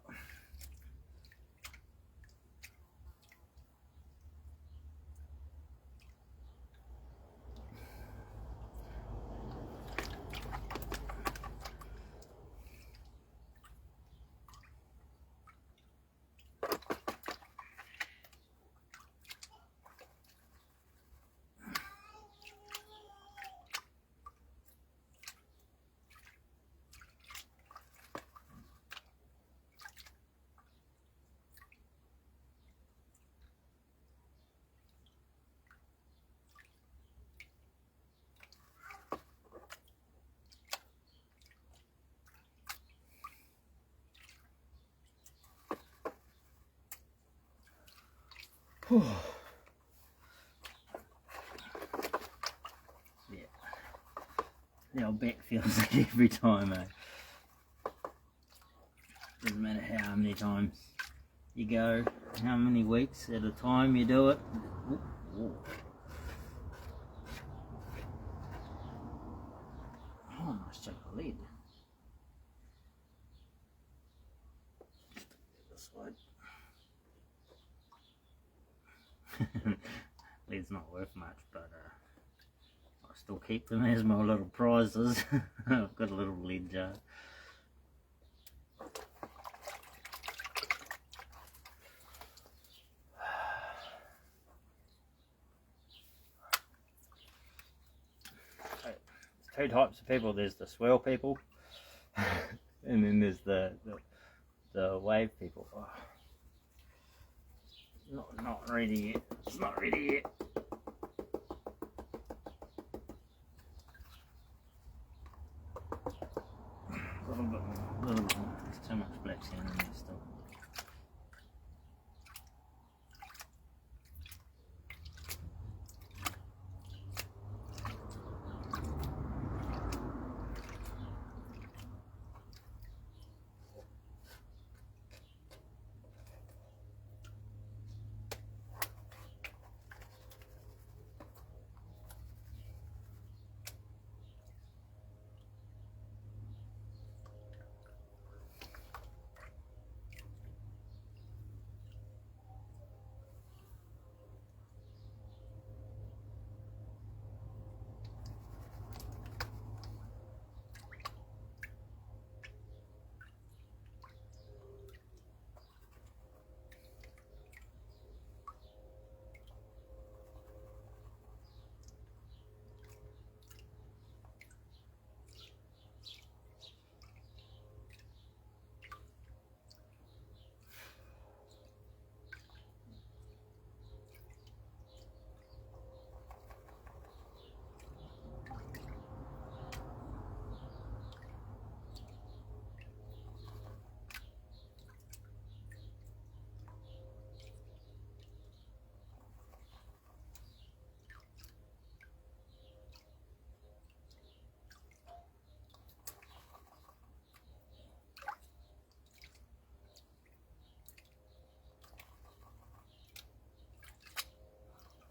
Yeah. The old back feels like every time, eh? Doesn't matter how many times you go, how many weeks at a time you do it. Ooh. Oh, nice chunk of lead. This side. Lead's not worth much, but I still keep them as my little prizes. I've got a little lead jar. Two types of people. There's the swirl people, and then there's the wave people. Oh. Not ready yet. It's not ready yet. A little bit more. There's too much black sand in there still.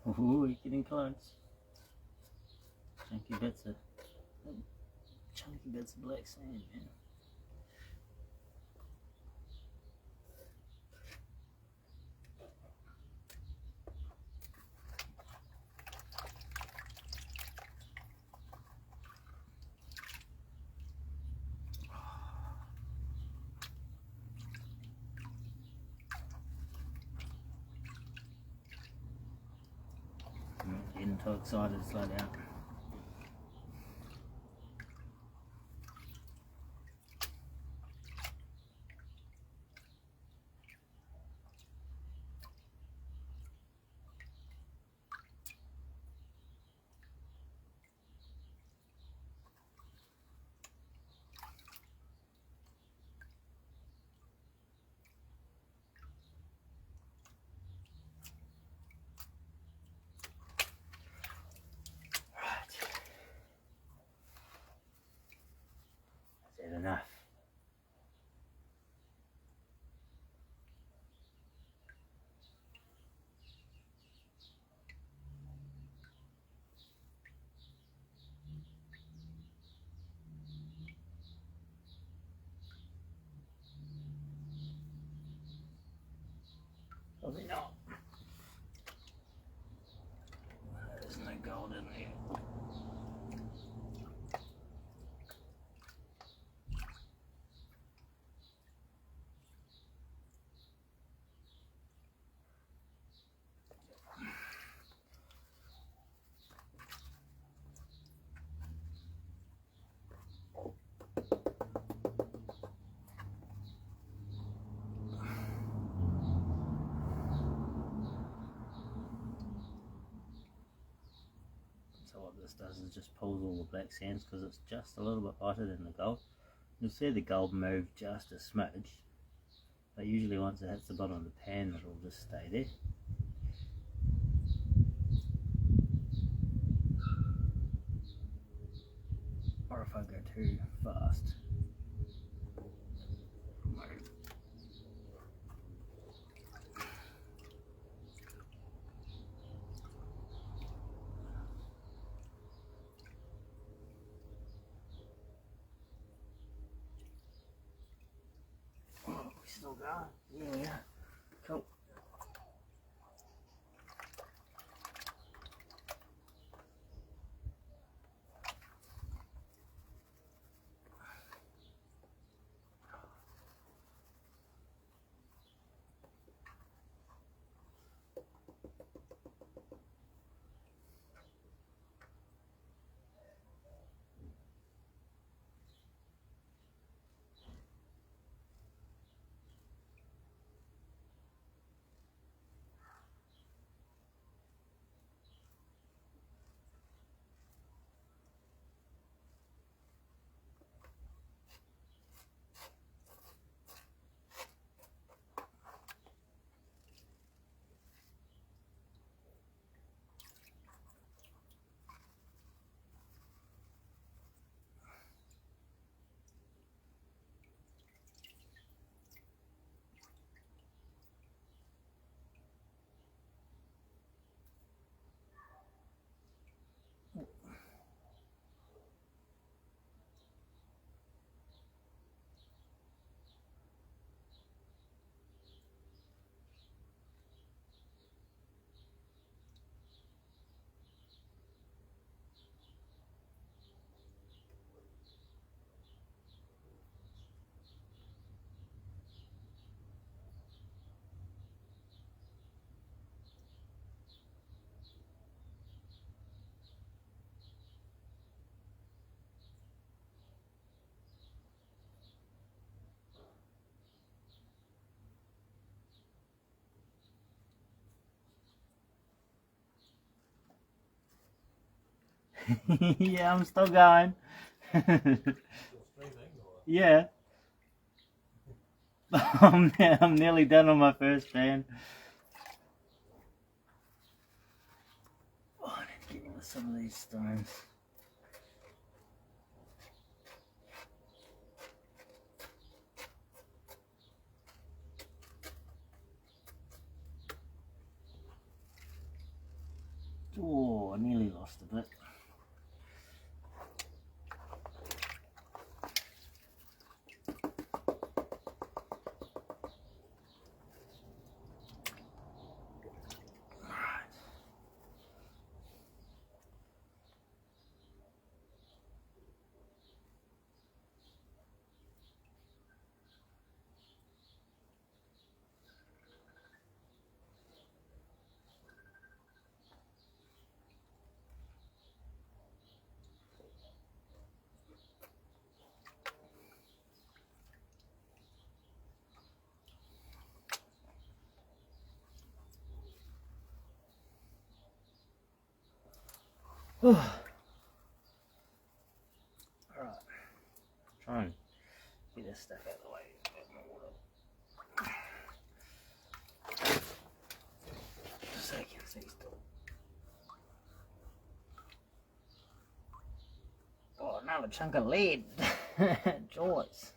Ooh, we're getting close. Chunky bits of black sand, man. I'm getting too excited to slow down. Is that enough? Probably not. There's no gold in there. So what this does is just pulls all the black sands because it's just a little bit lighter than the gold. You'll see the gold move just a smidge, but usually once it hits the bottom of the pan it'll just stay there. too fast. Oh, we still going? Yeah. Cool. Yeah, I'm still going. Yeah. I'm nearly done on my first strand. Oh, I need to get rid of some of these stones. Oh, I nearly lost a bit. Alright. Try and get this stuff out of the way. Just so I can see still. Oh, another chunk of lead. Jaws.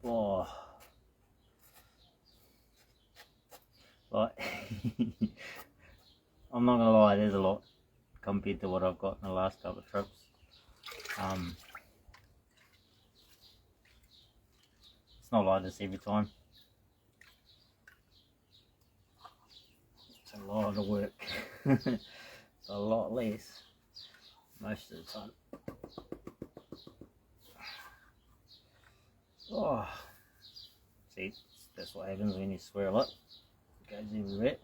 Oh. Like, I'm not gonna lie, there's a lot compared to what I've got in the last couple of trips. It's not like this every time. It's a lot of work. It's a lot less most of the time. Oh, see, that's what happens when you swirl it. It goes everywhere.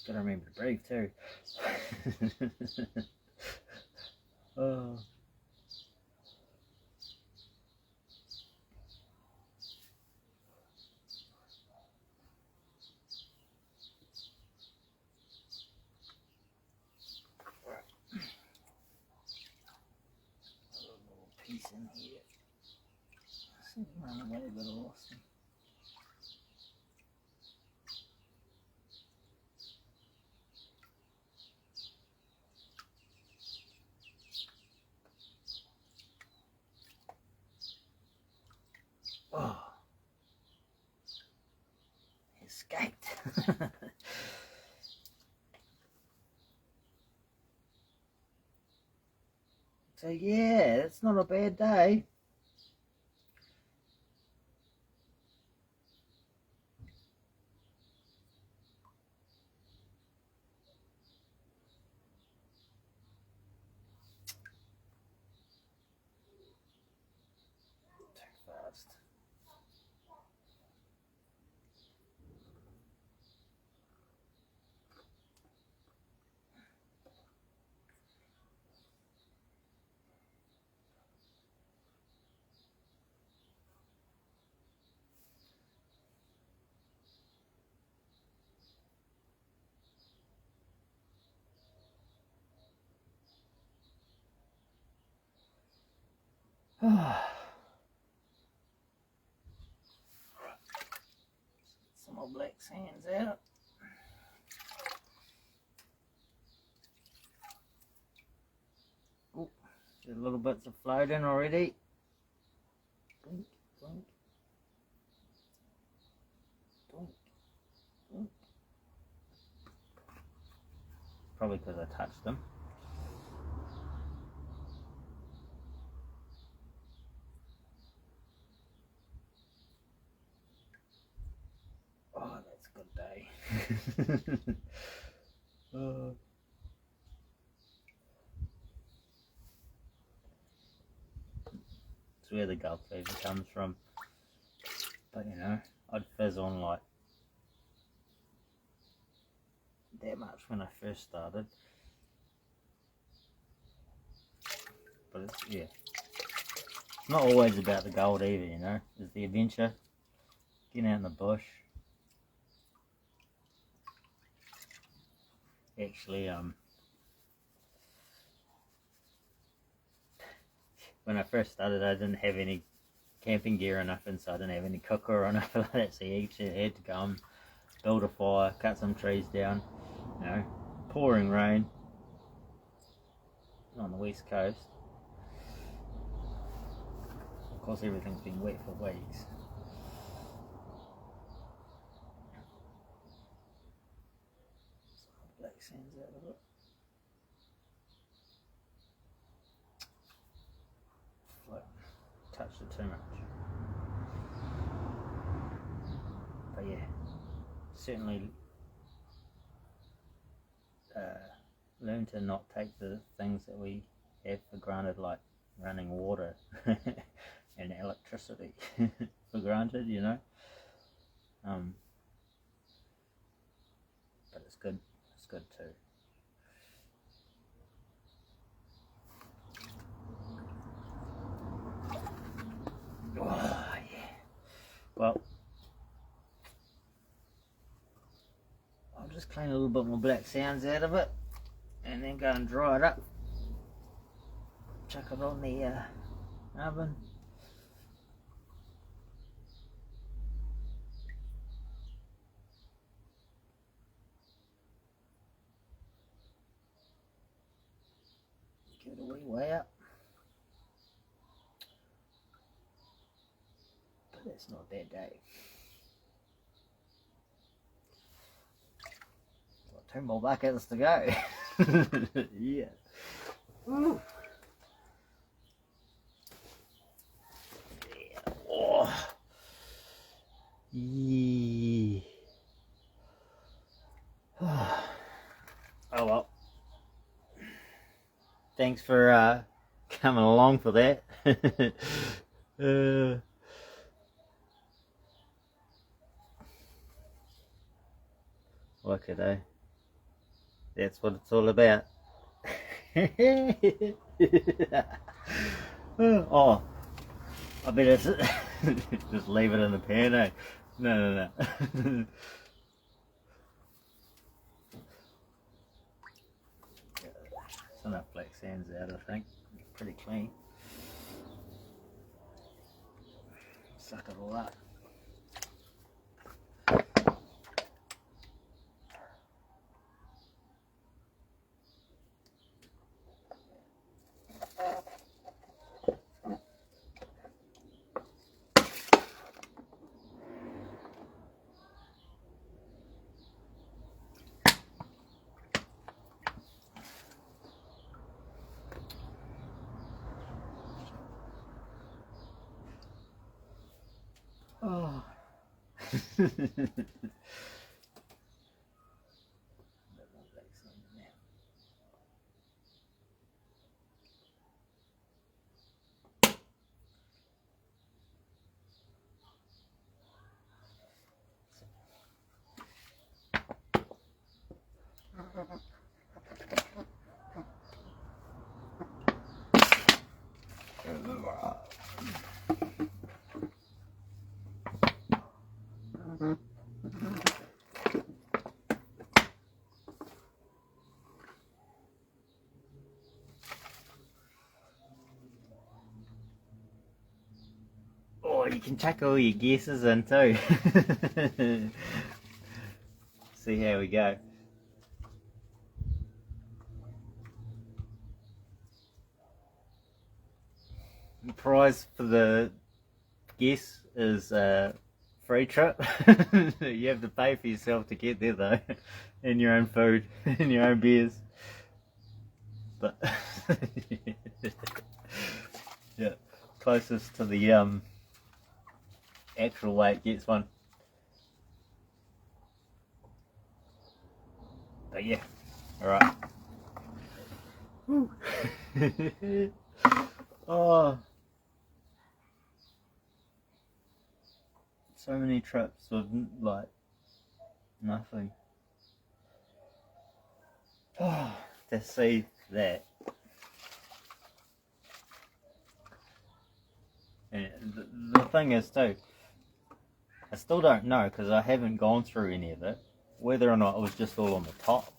Gotta remember to breathe too. Oh. Piece in here. Seems run away, but awesome. Oh, he escaped. So yeah, it's not a bad day. Too fast. Some more black sands out. Oh, there's little bits of floating already. Blink, blink. Blink, blink. Probably because I touched them. Oh, that's a good day. It's where the gulp fever comes from. But you know, I'd fizz on like that much when I first started. But it's, yeah, it's not always about the gold either, you know. There's the adventure, getting out in the bush. Actually, when I first started, I didn't have any camping gear or nothing, so I didn't have any cooker or nothing like that, so you actually had to go and build a fire, cut some trees down, you know, pouring rain on the west coast. Of course, everything's been wet for weeks. Some black sands out of it. Touched it too much. But yeah, certainly learn to not take the things that we have for granted, like running water and electricity for granted, you know. But it's good too. Oh yeah. Well, I'll just clean a little bit more black sands out of it and then go and dry it up. Chuck it on the oven. Give it a wee way up. But that's not a bad day. Got 2 more buckets to go. Yeah. Ooh. Yeah. Oh. Yeah. Oh well. Thanks for coming along for that. Look at that. That's what it's all about. Oh, I better just leave it in the pan, eh? No. There's enough black sands out, I think. Pretty clean. Suck it all up. Oh. Oh, you can chuck all your guesses in too. See how we go. The prize for the guess is a free trip. You have to pay for yourself to get there though, and your own food, and your own beers. But yeah, closest to the actual weight gets one. But yeah, alright. Oh, so many trips with like nothing. Oh, to see that. And the thing is too, I still don't know because I haven't gone through any of it, whether or not it was just all on the top.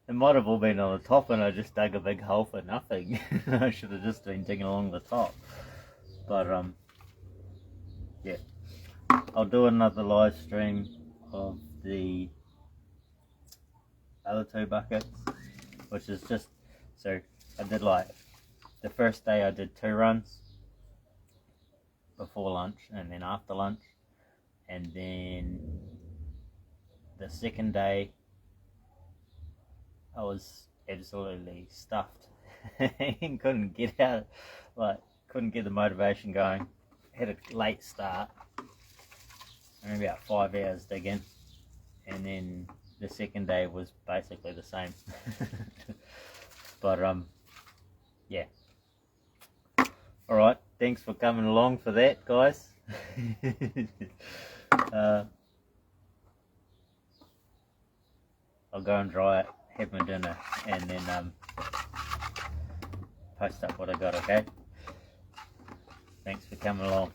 It might have all been on the top and I just dug a big hole for nothing. I should have just been digging along the top. But yeah, I'll do another live stream of the other 2 buckets, which is just, so I did like, the first day I did 2 runs before lunch and then after lunch, and then the second day I was absolutely stuffed and couldn't get out, like couldn't get the motivation going. Had a late start, only about 5 hours digging, and then the second day was basically the same. But yeah, alright, thanks for coming along for that, guys. I'll go and dry it, have my dinner, and then post up what I got, okay? Thanks for coming along.